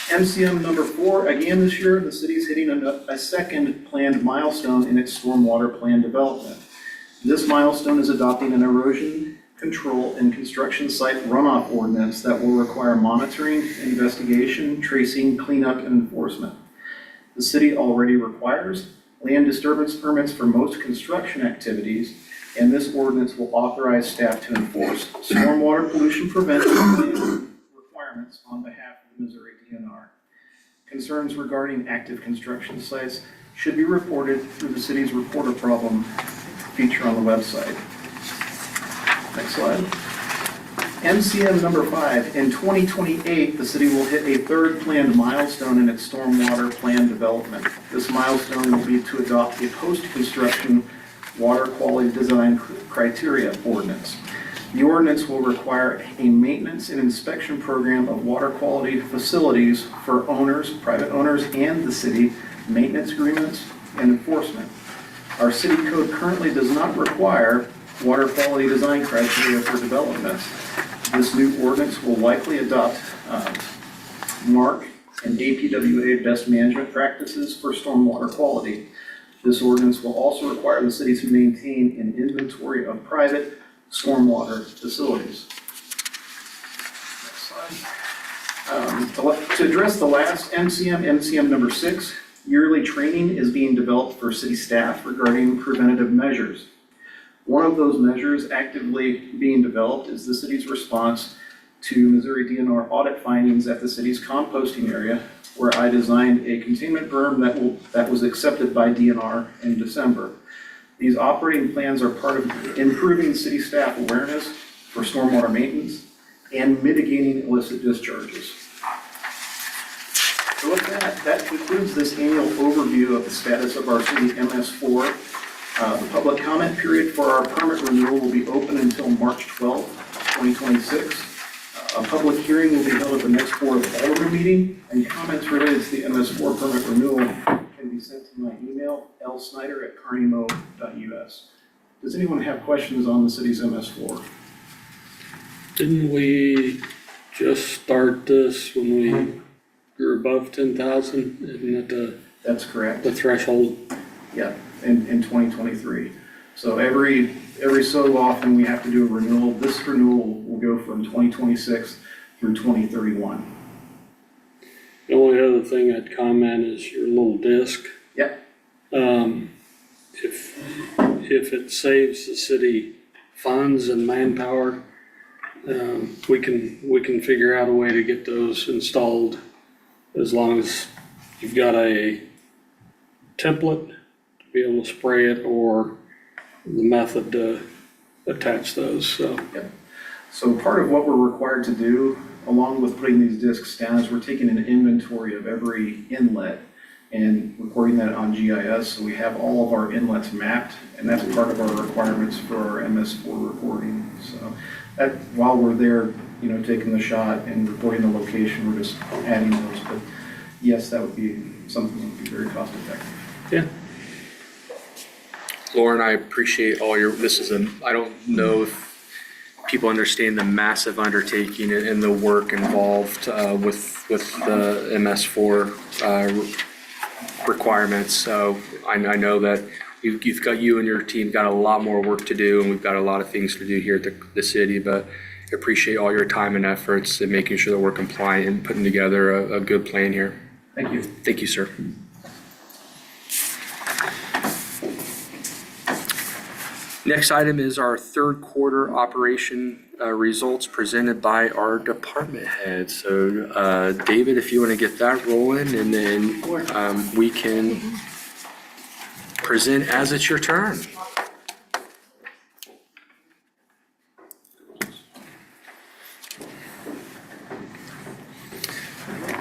MCM number 4, again this year, the city's hitting a second planned milestone in its stormwater plan development. This milestone is adopting an erosion control and construction site runoff ordinance that will require monitoring, investigation, tracing, cleanup, and enforcement. The city already requires land disturbance permits for most construction activities, and this ordinance will authorize staff to enforce stormwater pollution prevention requirements on behalf of the Missouri DNR. Concerns regarding active construction sites should be reported through the city's report a problem feature on the website. Next slide. MCM number 5, in 2028, the city will hit a third planned milestone in its stormwater plan development. This milestone will be to adopt a post-construction water quality design criteria ordinance. The ordinance will require a maintenance and inspection program of water quality facilities for owners, private owners, and the city, maintenance agreements, and enforcement. Our city code currently does not require water quality design criteria for developments. This new ordinance will likely adopt MARC and APWA best management practices for stormwater quality. This ordinance will also require the city to maintain an inventory of private stormwater facilities. Next slide. To address the last MCM number 6, yearly training is being developed for city staff regarding preventative measures. One of those measures actively being developed is the city's response to Missouri DNR audit findings at the city's composting area, where I designed a containment berm that was accepted by DNR in December. These operating plans are part of improving city staff awareness for stormwater maintenance and mitigating illicit discharges. So with that concludes this annual overview of the status of our city MS4. The public comment period for our permit renewal will be open until March 12th, 2026. A public hearing will be held at the next Board of Aldermen meeting, and comments related to the MS4 permit renewal can be sent to my email, lsnyder@kearneymo.us. Does anyone have questions on the city's MS4? Didn't we just start this when we were above 10,000? Isn't that That's correct. the threshold? Yeah, in 2023. So every so often we have to do a renewal. This renewal will go from 2026 through 2031. The only other thing I'd comment is your little disc. Yep. If it saves the city funds and manpower, we can figure out a way to get those installed as long as you've got a template to be able to spray it or the method to attach those, so. Yep. So part of what we're required to do, along with putting these discs down, is we're taking an inventory of every inlet and recording that on GIS, so we have all of our inlets mapped, and that's part of our requirements for our MS4 reporting. So that, while we're there, taking the shot and reporting the location, we're just adding those. But yes, that would be something that would be very cost effective. Yeah. Lauren, I appreciate all I don't know if people understand the massive undertaking and the work involved with the MS4 requirements. So I know that you've got, you and your team got a lot more work to do, and we've got a lot of things to do here at the city, but I appreciate all your time and efforts in making sure that we're compliant and putting together a good plan here. Thank you. Thank you, sir. Next item is our third quarter operation results presented by our department head. So David, if you want to get that rolling, and then we can present as it's your turn.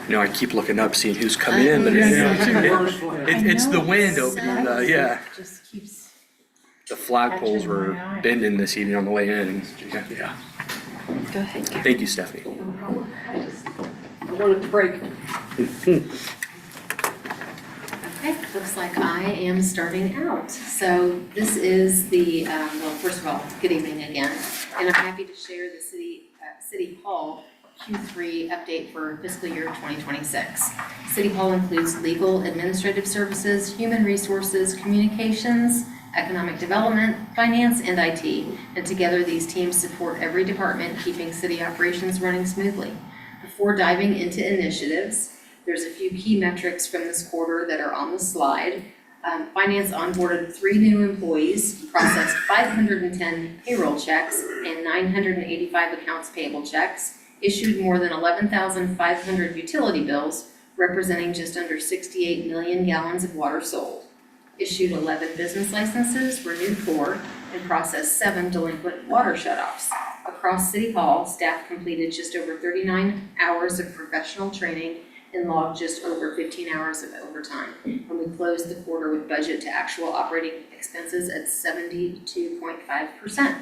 You know, I keep looking up, seeing who's coming in, but it's the wind opening, yeah. Just keeps. The flagpoles were bending this evening on the way in. Yeah. Go ahead, Karen. Thank you, Stephanie. I wanted to break. Okay, looks like I am starting out. So this is the, well, first of all, good evening again. And I'm happy to share the City Hall Q3 update for fiscal year 2026. City Hall includes legal, administrative services, human resources, communications, economic development, finance, and IT. And together, these teams support every department, keeping city operations running smoothly. Before diving into initiatives, there's a few key metrics from this quarter that are on the slide. Finance onboarded 3 new employees, processed 510 payroll checks and 985 accounts payable checks, issued more than 11,500 utility bills, representing just under 68 million gallons of water sold. Issued 11 business licenses, renewed 4, and processed 7 delinquent water shutoffs. Across City Hall, staff completed just over 39 hours of professional training and logged just over 15 hours of overtime. And we closed the quarter with budget to actual operating expenses at 72.5%.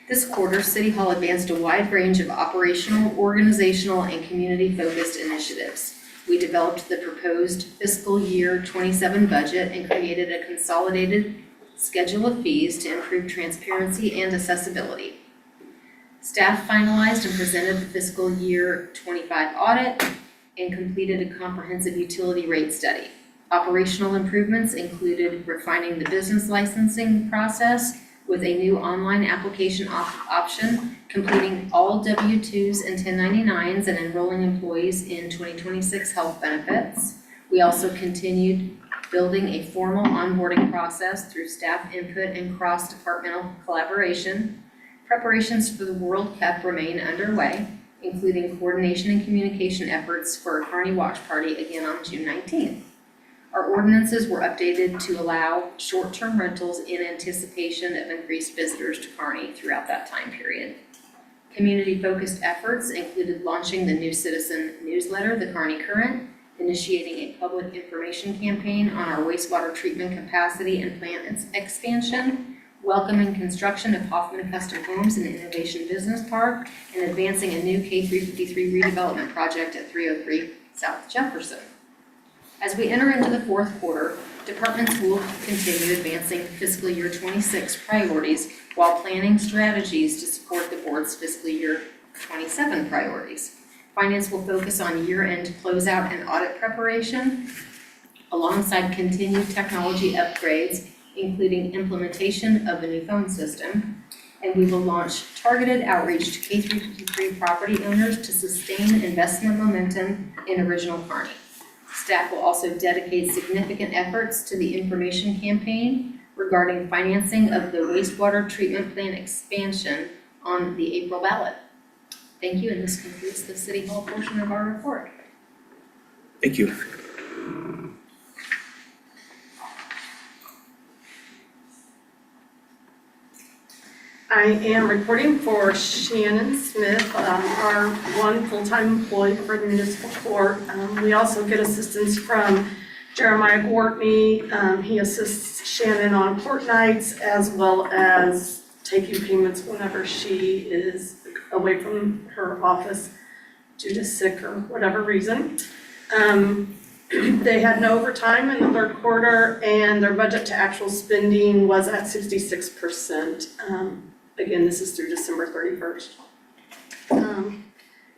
This quarter, City Hall advanced a wide range of operational, organizational, and community-focused initiatives. We developed the proposed fiscal year 27 budget and created a consolidated schedule of fees to improve transparency and accessibility. Staff finalized and presented the fiscal year 25 audit and completed a comprehensive utility rate study. Operational improvements included refining the business licensing process with a new online application option, completing all W-2s and 1099s, and enrolling employees in 2026 health benefits. We also continued building a formal onboarding process through staff input and cross-departmental collaboration. Preparations for the World Cup remain underway, including coordination and communication efforts for a Kearney watch party again on June 19th. Our ordinances were updated to allow short-term rentals in anticipation of increased visitors to Kearney throughout that time period. Community-focused efforts included launching the new citizen newsletter, The Kearney Current, initiating a public information campaign on our wastewater treatment capacity and plant expansion, welcoming construction of Hoffman Custom Homes and Innovation Business Park, and advancing a new K353 redevelopment project at 303 South Jefferson. As we enter into the fourth quarter, departments will continue advancing fiscal year 26 priorities while planning strategies to support the board's fiscal year 27 priorities. Finance will focus on year-end closeout and audit preparation, alongside continued technology upgrades, including implementation of the new phone system. And we will launch targeted outreach to K353 property owners to sustain investment momentum in original Kearney. Staff will also dedicate significant efforts to the information campaign regarding financing of the wastewater treatment plant expansion on the April ballot. Thank you, and this concludes the City Hall portion of our report. Thank you. I am reporting for Shannon Smith, our one full-time employee for the municipal court. We also get assistance from Jeremiah Courtney. He assists Shannon on court nights as well as taking payments whenever she is away from her office due to sick or whatever reason. They had no overtime in the third quarter, and their budget to actual spending was at 66%. Again, this is through December 31st.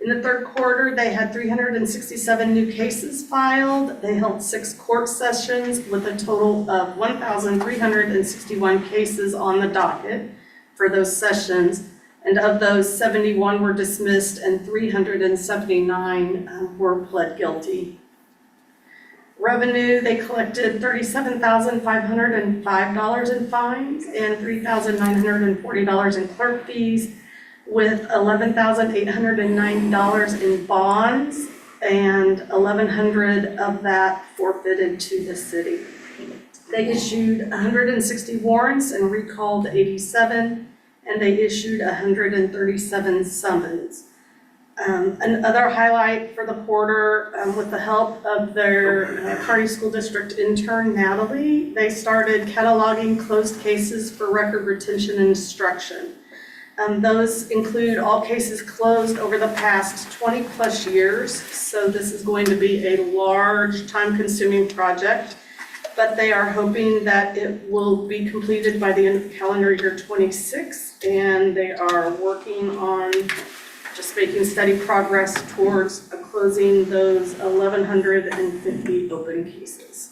In the third quarter, they had 367 new cases filed. They held 6 court sessions with a total of 1,361 cases on the docket for those sessions. And of those, 71 were dismissed and 379 were pled guilty. Revenue, they collected $37,505 in fines and $3,940 in clerk fees, with $11,890 in bonds and $1,100 of that forfeited to the city. They issued 160 warrants and recalled 87, and they issued 137 summons. Another highlight for the quarter, with the help of their Kearney School District intern Natalie, they started cataloging closed cases for record retention and instruction. Those include all cases closed over the past 20 plus years, so this is going to be a large, time-consuming project, but they are hoping that it will be completed by the end of calendar year 26, and they are working on just making steady progress towards closing those 1,150 open cases.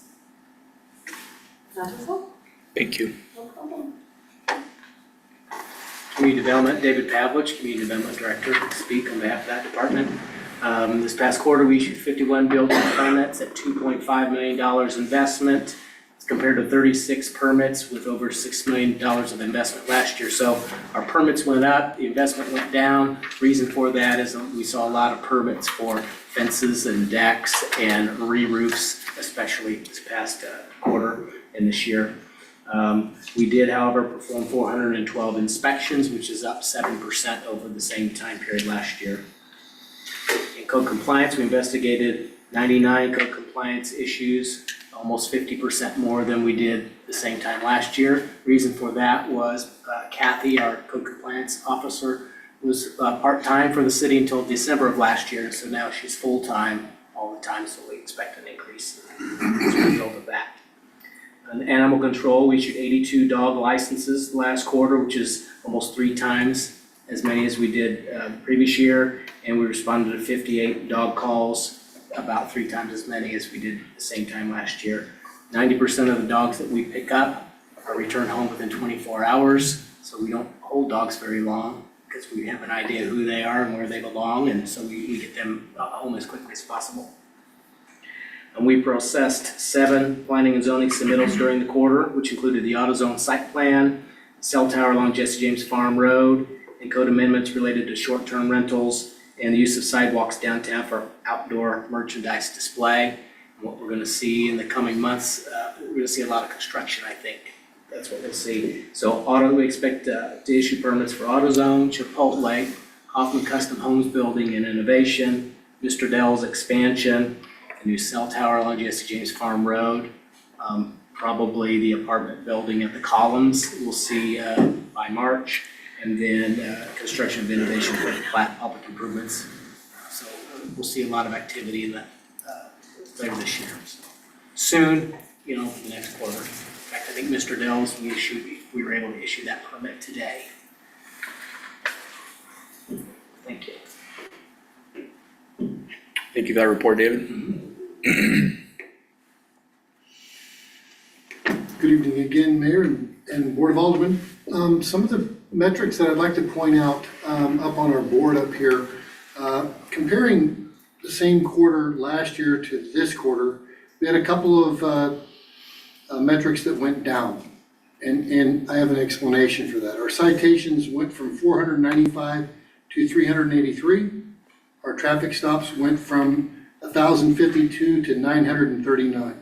That is all. Thank you. No problem. Community Development, David Pavlich, Community Development Director, to speak on behalf of that department. This past quarter, we issued 51 building permits at $2.5 million investment. It's compared to 36 permits with over $6 million of investment last year. So our permits went up, the investment went down. Reason for that is we saw a lot of permits for fences and decks and re-roofs, especially this past quarter and this year. We did, however, perform 412 inspections, which is up 7% over the same time period last year. In code compliance, we investigated 99 code compliance issues, almost 50% more than we did the same time last year. Reason for that was Kathy, our code compliance officer, was part-time for the city until December of last year, so now she's full-time all the time, so we expect an increase as a result of that. In animal control, we issued 82 dog licenses last quarter, which is almost 3 times as many as we did the previous year, and we responded to 58 dog calls, about 3 times as many as we did the same time last year. 90% of the dogs that we pick up are returned home within 24 hours, so we don't hold dogs very long because we have an idea who they are and where they belong, and so we get them home as quickly as possible. And we processed 7 planning and zoning submittals during the quarter, which included the AutoZone site plan, cell tower along Jesse James Farm Road, and code amendments related to short-term rentals and the use of sidewalks downtown for outdoor merchandise display. And what we're gonna see in the coming months, we're gonna see a lot of construction, I think. That's what we'll see. So we expect to issue permits for AutoZone, Chipotle, Hoffman Custom Homes Building and Innovation, Mr. Dell's expansion, a new cell tower along Jesse James Farm Road, probably the apartment building at the Columns we'll see by March, and then construction of innovation for flat public improvements. So we'll see a lot of activity in that later this year. So soon, the next quarter. In fact, I think Mr. Dell's, we were able to issue that permit today. Thank you. Thank you for that report, David. Good evening again, Mayor and Board of Aldermen. Some of the metrics that I'd like to point out up on our board up here, comparing the same quarter last year to this quarter, we had a couple of metrics that went down, and I have an explanation for that. Our citations went from 495 to 383. Our traffic stops went from 1,052 to 939.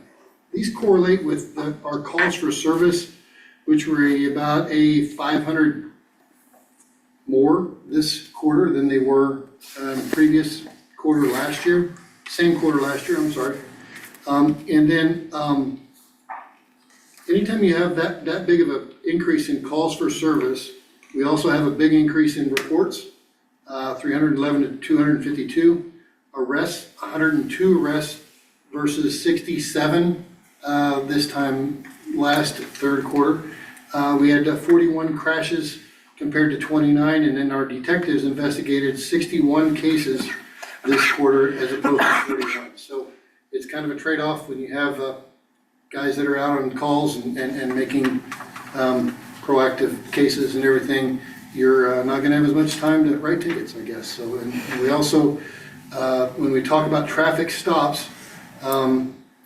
These correlate with our calls for service, which were about a 500 more this quarter than they were previous quarter last year, same quarter last year, I'm sorry. And then anytime you have that big of an increase in calls for service, we also have a big increase in reports, 311 to 252. Arrests, 102 arrests versus 67 this time last third quarter. We had 41 crashes compared to 29, and then our detectives investigated 61 cases this quarter as opposed to 41. So it's kind of a trade-off when you have guys that are out on calls and making proactive cases and everything. You're not gonna have as much time to write tickets, I guess. So, and we also, when we talk about traffic stops,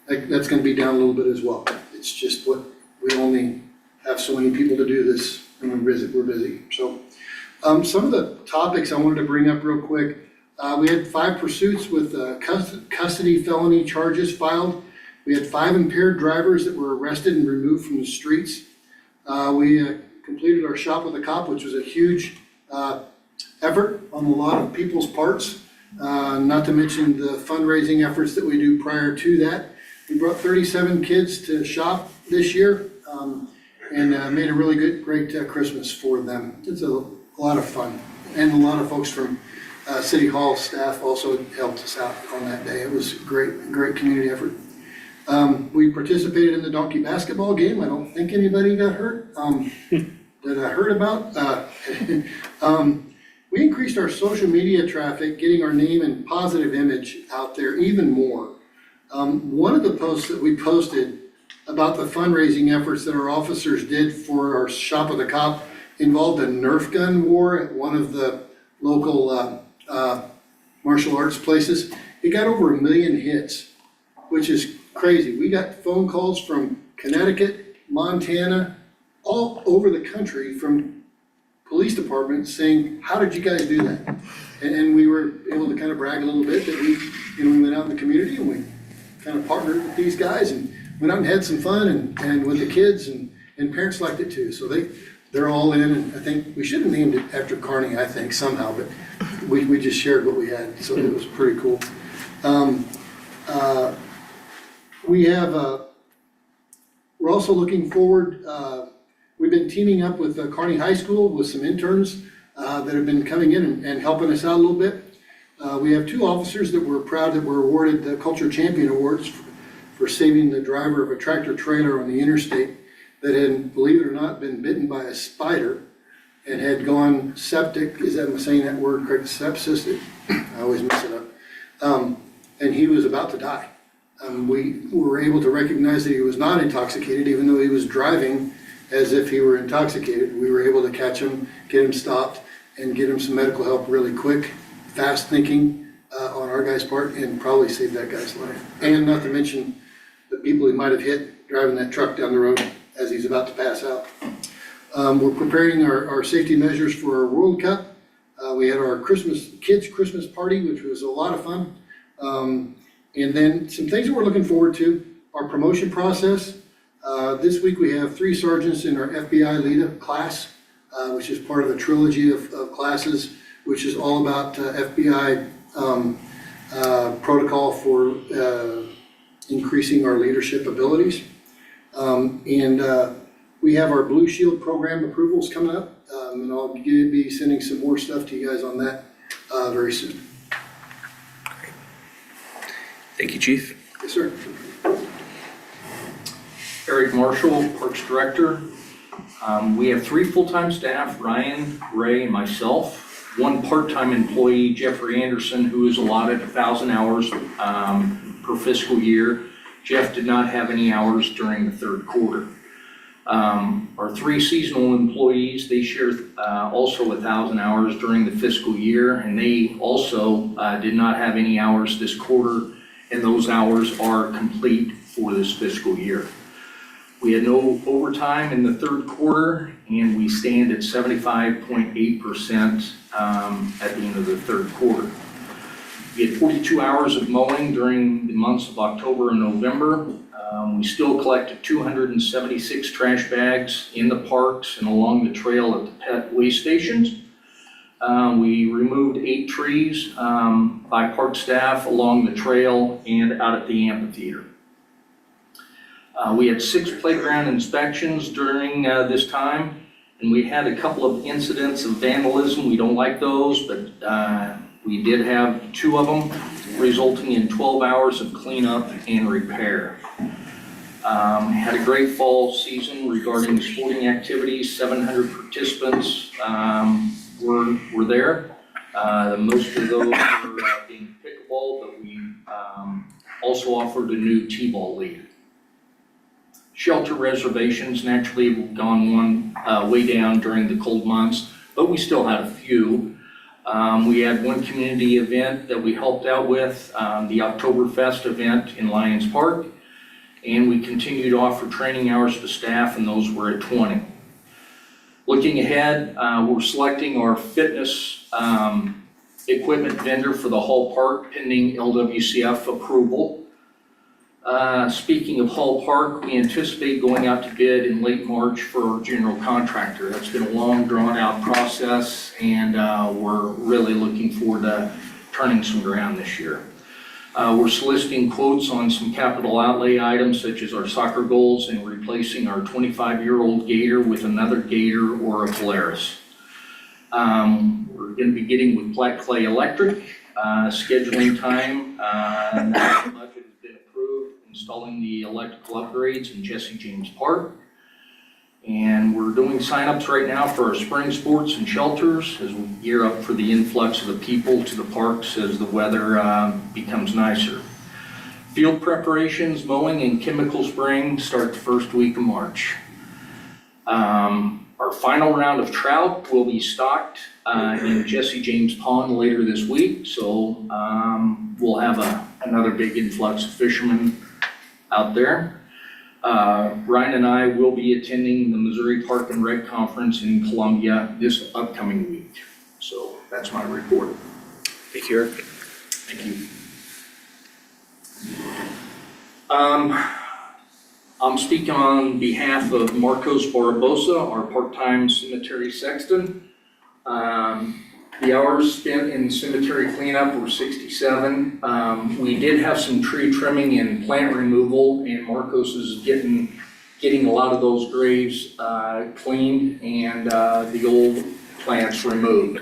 that's gonna be down a little bit as well. It's just what, we only have so many people to do this, and we're busy, so. Some of the topics I wanted to bring up real quick, we had 5 pursuits with custody felony charges filed. We had 5 impaired drivers that were arrested and removed from the streets. We completed our Shop with a Cop, which was a huge effort on a lot of people's parts, not to mention the fundraising efforts that we do prior to that. We brought 37 kids to shop this year, and made a really great Christmas for them. It's a lot of fun, and a lot of folks from City Hall staff also helped us out on that day. It was a great community effort. We participated in the donkey basketball game. I don't think anybody got hurt, that I heard about. We increased our social media traffic, getting our name and positive image out there even more. One of the posts that we posted about the fundraising efforts that our officers did for our Shop with a Cop involved a Nerf gun war at one of the local martial arts places. It got over 1 million hits, which is crazy. We got phone calls from Connecticut, Montana, all over the country from police departments saying, how did you guys do that? And we were able to kind of brag a little bit that we went out in the community and we kind of partnered with these guys and went out and had some fun and with the kids and parents liked it too. So they're all in, and I think we should have named it after Kearney, I think, somehow, but we just shared what we had, so it was pretty cool. We're also looking forward, we've been teaming up with Kearney High School with some interns that have been coming in and helping us out a little bit. We have 2 officers that we're proud that were awarded the Culture Champion Awards for saving the driver of a tractor trailer on the interstate that had, believe it or not, been bitten by a spider and had gone septic. Is that, am I saying that word correct? Sepsis? I always mess it up. And he was about to die. We were able to recognize that he was not intoxicated, even though he was driving as if he were intoxicated. We were able to catch him, get him stopped, and get him some medical help really quick, fast thinking on our guy's part, and probably save that guy's life. And not to mention the people he might have hit driving that truck down the road as he's about to pass out. We're preparing our safety measures for our World Cup. We had our kids' Christmas party, which was a lot of fun. And then some things that we're looking forward to, our promotion process. This week we have 3 sergeants in our FBI lead-up class, which is part of a trilogy of classes, which is all about FBI protocol for increasing our leadership abilities. We have our Blue Shield program approvals coming up, and I'll be sending some more stuff to you guys on that very soon. Thank you, Chief. Yes, sir. Eric Marshall, Parks Director. We have 3 full-time staff, Ryan, Ray, and myself. 1 part-time employee, Jeffrey Anderson, who is allotted 1,000 hours per fiscal year. Jeff did not have any hours during the 3rd quarter. Our 3 seasonal employees, they share also 1,000 hours during the fiscal year, and they also did not have any hours this quarter, and those hours are complete for this fiscal year. We had no overtime in the 3rd quarter, and we stand at 75.8% at the end of the 3rd quarter. We had 42 hours of mowing during the months of October and November. We still collected 276 trash bags in the parks and along the trail at the pet waste stations. We removed 8 trees by park staff along the trail and out at the amphitheater. We had 6 playground inspections during this time, and we had a couple of incidents of vandalism. We don't like those, but we did have 2 of them, resulting in 12 hours of cleanup and repair. Had a great fall season regarding sporting activities. 700 participants were there. Most of those were being pickleball, but we also offered a new t-ball league. Shelter reservations naturally have gone way down during the cold months, but we still had a few. We had 1 community event that we helped out with, the Oktoberfest event in Lions Park. and we continue to offer training hours to staff, and those were at 20. Looking ahead, we're selecting our fitness equipment vendor for the Hall Park pending LWCF approval. Speaking of Hall Park, we anticipate going out to bid in late March for our general contractor. That's been a long, drawn-out process, and we're really looking forward to turning some ground this year. We're soliciting quotes on some capital outlay items such as our soccer goals and replacing our 25-year-old Gator with another Gator or a Polaris. We're going to be getting with Black Clay Electric, scheduling time. Now the budget has been approved, installing the electrical upgrades in Jesse James Park. And we're doing signups right now for our spring sports and shelters as we gear up for the influx of the people to the parks as the weather becomes nicer. Field preparations, mowing, and chemical spraying start the first week of March. Our final round of trout will be stocked in Jesse James Pond later this week, so we'll have another big influx of fishermen out there. Ryan and I will be attending the Missouri Park and Rec Conference in Columbia this upcoming week. So that's my report. Thank you, Eric. Thank you. I'm speaking on behalf of Marcos Barbosa, our part-time cemetery sexton. The hours spent in cemetery cleanup were 67. We did have some tree trimming and plant removal, and Marcos is getting a lot of those graves cleaned and the old plants removed.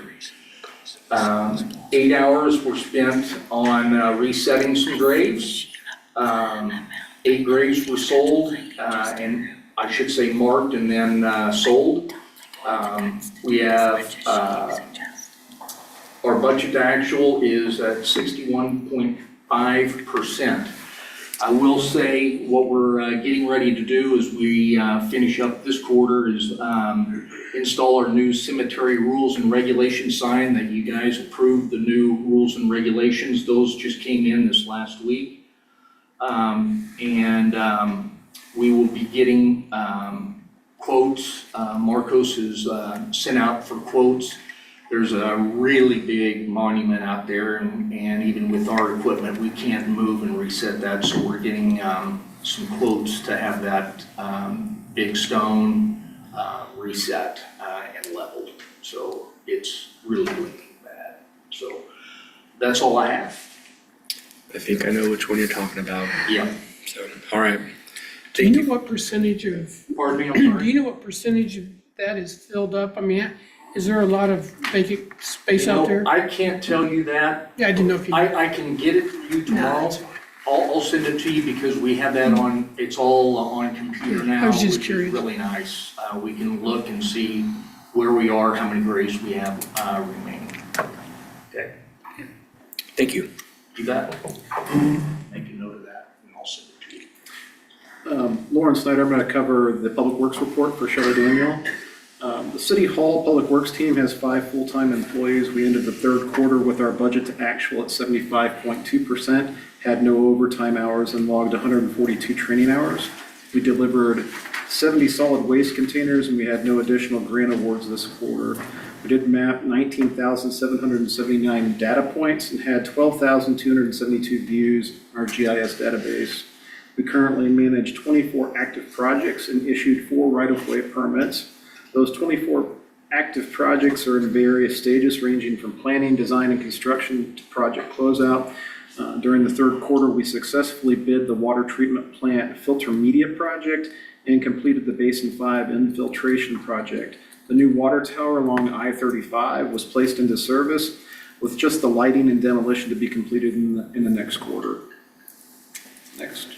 8 hours were spent on resetting some graves. 8 graves were sold, and I should say marked and then sold. We have our budget to actual is at 61.5%. I will say what we're getting ready to do as we finish up this quarter is install our new cemetery rules and regulations sign that you guys approved the new rules and regulations. Those just came in this last week. We will be getting quotes. Marcos has sent out for quotes. There's a really big monument out there, and even with our equipment, we can't move and reset that, so we're getting some quotes to have that big stone reset and leveled. So it's really looking bad. So that's all I have. I think I know which one you're talking about. Yeah. So, all right. Do you know what percentage of, Pardon me, I'm do sorry. you know what percentage of that is filled up? I mean, is there a lot of vacant space You out know, there? I can't tell you that. Yeah, I didn't know if you. I can get it to you tomorrow. that's fine. I'll send it to you because we have that on, it's all on computer now. I was just which curious. is really nice. We can look and see where we are, how many graves we have remaining. Okay, Thank you. you got it? Make a note of that and I'll send it to you. Lauren Snyder, I'm going to cover the Public Works report for Shelley Daniel. The City Hall Public Works team has 5 full-time employees. We ended the third quarter with our budget to actual at 75.2%, had no overtime hours, and logged 142 training hours. We delivered 70 solid waste containers, and we had no additional grant awards this quarter. We did map 19,779 data points and had 12,272 views in our GIS database. We currently manage 24 active projects and issued 4 right-of-way permits. Those 24 active projects are in various stages ranging from planning, design, and construction to project closeout. During the third quarter, we successfully bid the water treatment plant filter media project and completed the Basin 5 infiltration project. The new water tower along I-35 was placed into service with just the lighting and demolition to be completed in the next quarter. Next.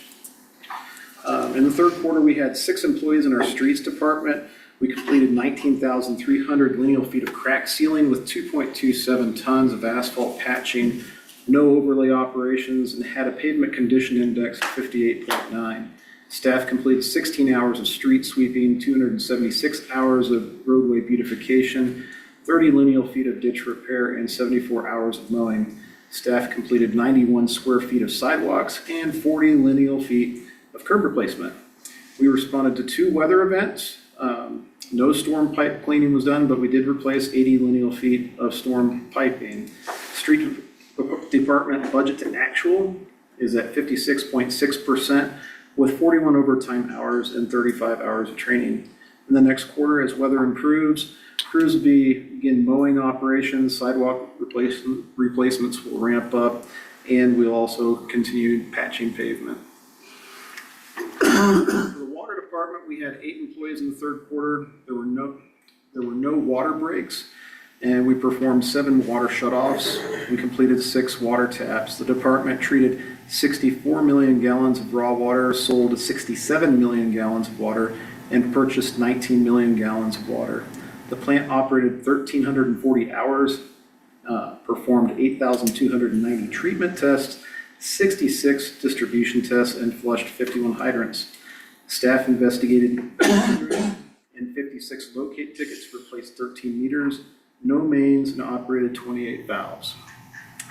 In the third quarter, we had 6 employees in our streets department. We completed 19,300 lineal feet of crack sealing with 2.27 tons of asphalt patching, no overlay operations, and had a pavement condition index of 58.9. Staff completed 16 hours of street sweeping, 276 hours of roadway beautification, 30 lineal feet of ditch repair, and 74 hours of mowing. Staff completed 91 square feet of sidewalks and 40 lineal feet of curb replacement. We responded to 2 weather events. No storm pipe cleaning was done, but we did replace 80 lineal feet of storm piping. Street Department budget to actual is at 56.6% with 41 overtime hours and 35 hours of training. In the next quarter, as weather improves, crews will begin mowing operations, sidewalk replacements will ramp up, and we'll also continue patching pavement. For the water department, we had 8 employees in the third quarter. There were no water breaks, and we performed 7 water shutoffs. We completed 6 water taps. The department treated 64 million gallons of raw water, sold 67 million gallons of water, and purchased 19 million gallons of water. The plant operated 1,340 hours, performed 8,290 treatment tests, 66 distribution tests, and flushed 51 hydrants. Staff investigated and 56 locate tickets, replaced 13 meters, no mains, and operated 28 valves.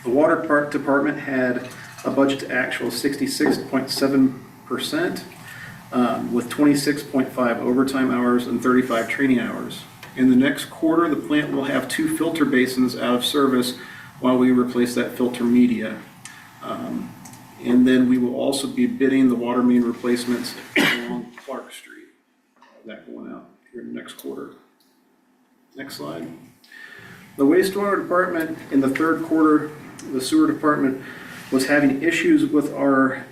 The water department had a budget to actual 66.7%, with 26.5 overtime hours and 35 training hours. In the next quarter, the plant will have 2 filter basins out of service while we replace that filter media. And then we will also be bidding the water main replacements along Clark Street. That going out here in the next quarter. Next slide. The wastewater department in the third quarter, the sewer department was having issues with our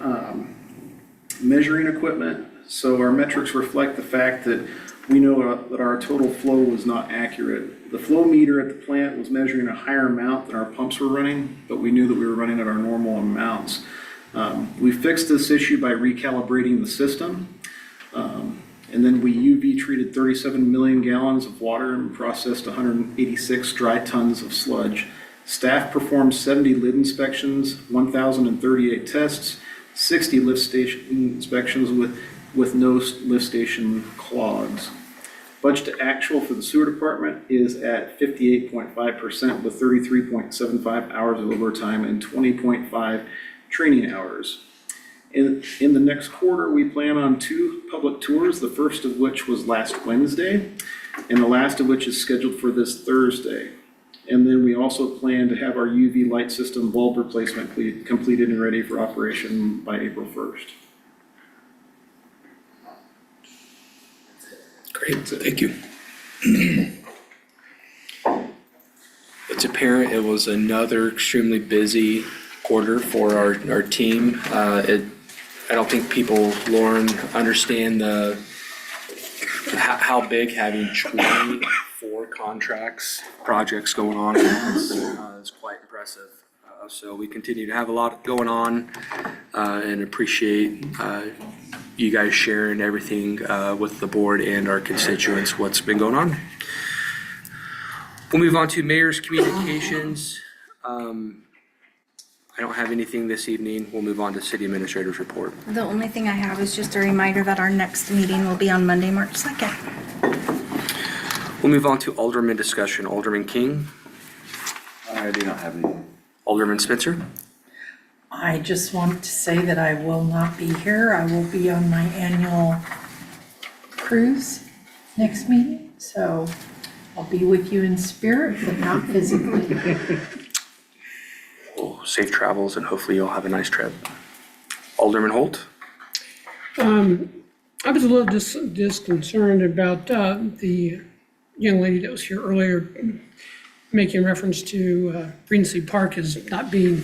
measuring equipment. So our metrics reflect the fact that we know that our total flow was not accurate. The flow meter at the plant was measuring a higher amount than our pumps were running, but we knew that we were running at our normal amounts. We fixed this issue by recalibrating the system. And then we UV treated 37 million gallons of water and processed 186 dry tons of sludge. Staff performed 70 lid inspections, 1,038 tests, 60 lift station inspections with no lift station clogs. Budget to actual for the sewer department is at 58.5% with 33.75 hours of overtime and 20.5 training hours. In the next quarter, we plan on 2 public tours, the first of which was last Wednesday, and the last of which is scheduled for this Thursday. And then we also plan to have our UV light system bulb replacement completed and ready for operation by April 1st. Great, thank you. It's apparent it was another extremely busy quarter for our team. I don't think people, Lauren, understand how big having 24 projects going on is quite impressive. So we continue to have a lot going on and appreciate you guys sharing everything with the board and our constituents, what's been going on. We'll move on to mayor's communications. I don't have anything this evening. We'll move on to city administrator's report. The only thing I have is just a reminder that our next meeting will be on Monday, March 2nd. We'll move on to alderman discussion. Alderman King, I do not have any. Alderman Spencer. I just want to say that I will not be here. I will be on my annual cruise next meeting, so I'll be with you in spirit, but not physically. Safe travels and hopefully you'll have a nice trip. Alderman Holt. I was a little disconcerted about the young lady that was here earlier making reference to Green Sea Park as not being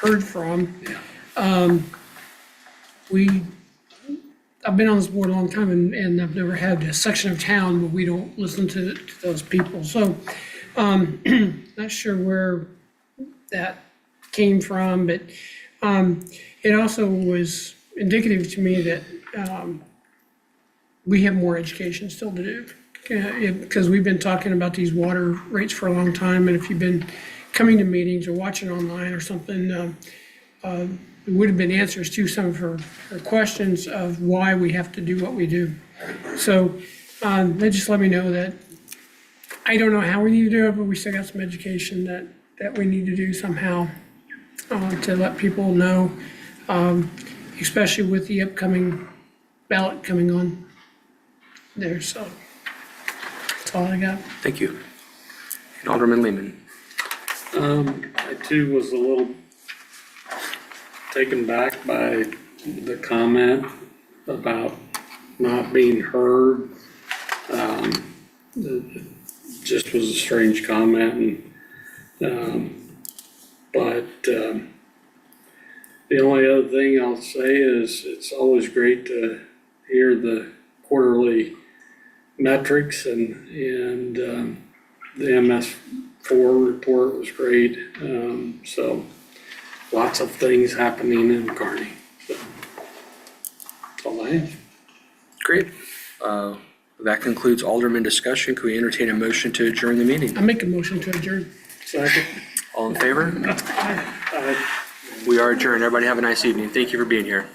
heard from. I've been on this board a long time and I've never had a section of town where we don't listen to those people. So not sure where that came from, but it also was indicative to me that we have more education still to do. Because we've been talking about these water rates for a long time, and if you've been coming to meetings or watching online or something, there would have been answers to some of her questions of why we have to do what we do. So they just let me know that I don't know how we need to do it, but we still got some education that we need to do somehow to let people know. especially with the upcoming ballot coming on there, so that's all I got. Thank you. And Alderman Lehman. I too was a little taken back by the comment about not being heard. It just was a strange comment but the only other thing I'll say is it's always great to hear the quarterly metrics and the MS4 report was great. So lots of things happening in Kearney. So that's all I have. Great. That concludes Alderman discussion. Can we entertain a motion to adjourn the meeting? I make a motion to adjourn. Second. All in favor? We are adjourned. Everybody have a nice evening. Thank you for being here.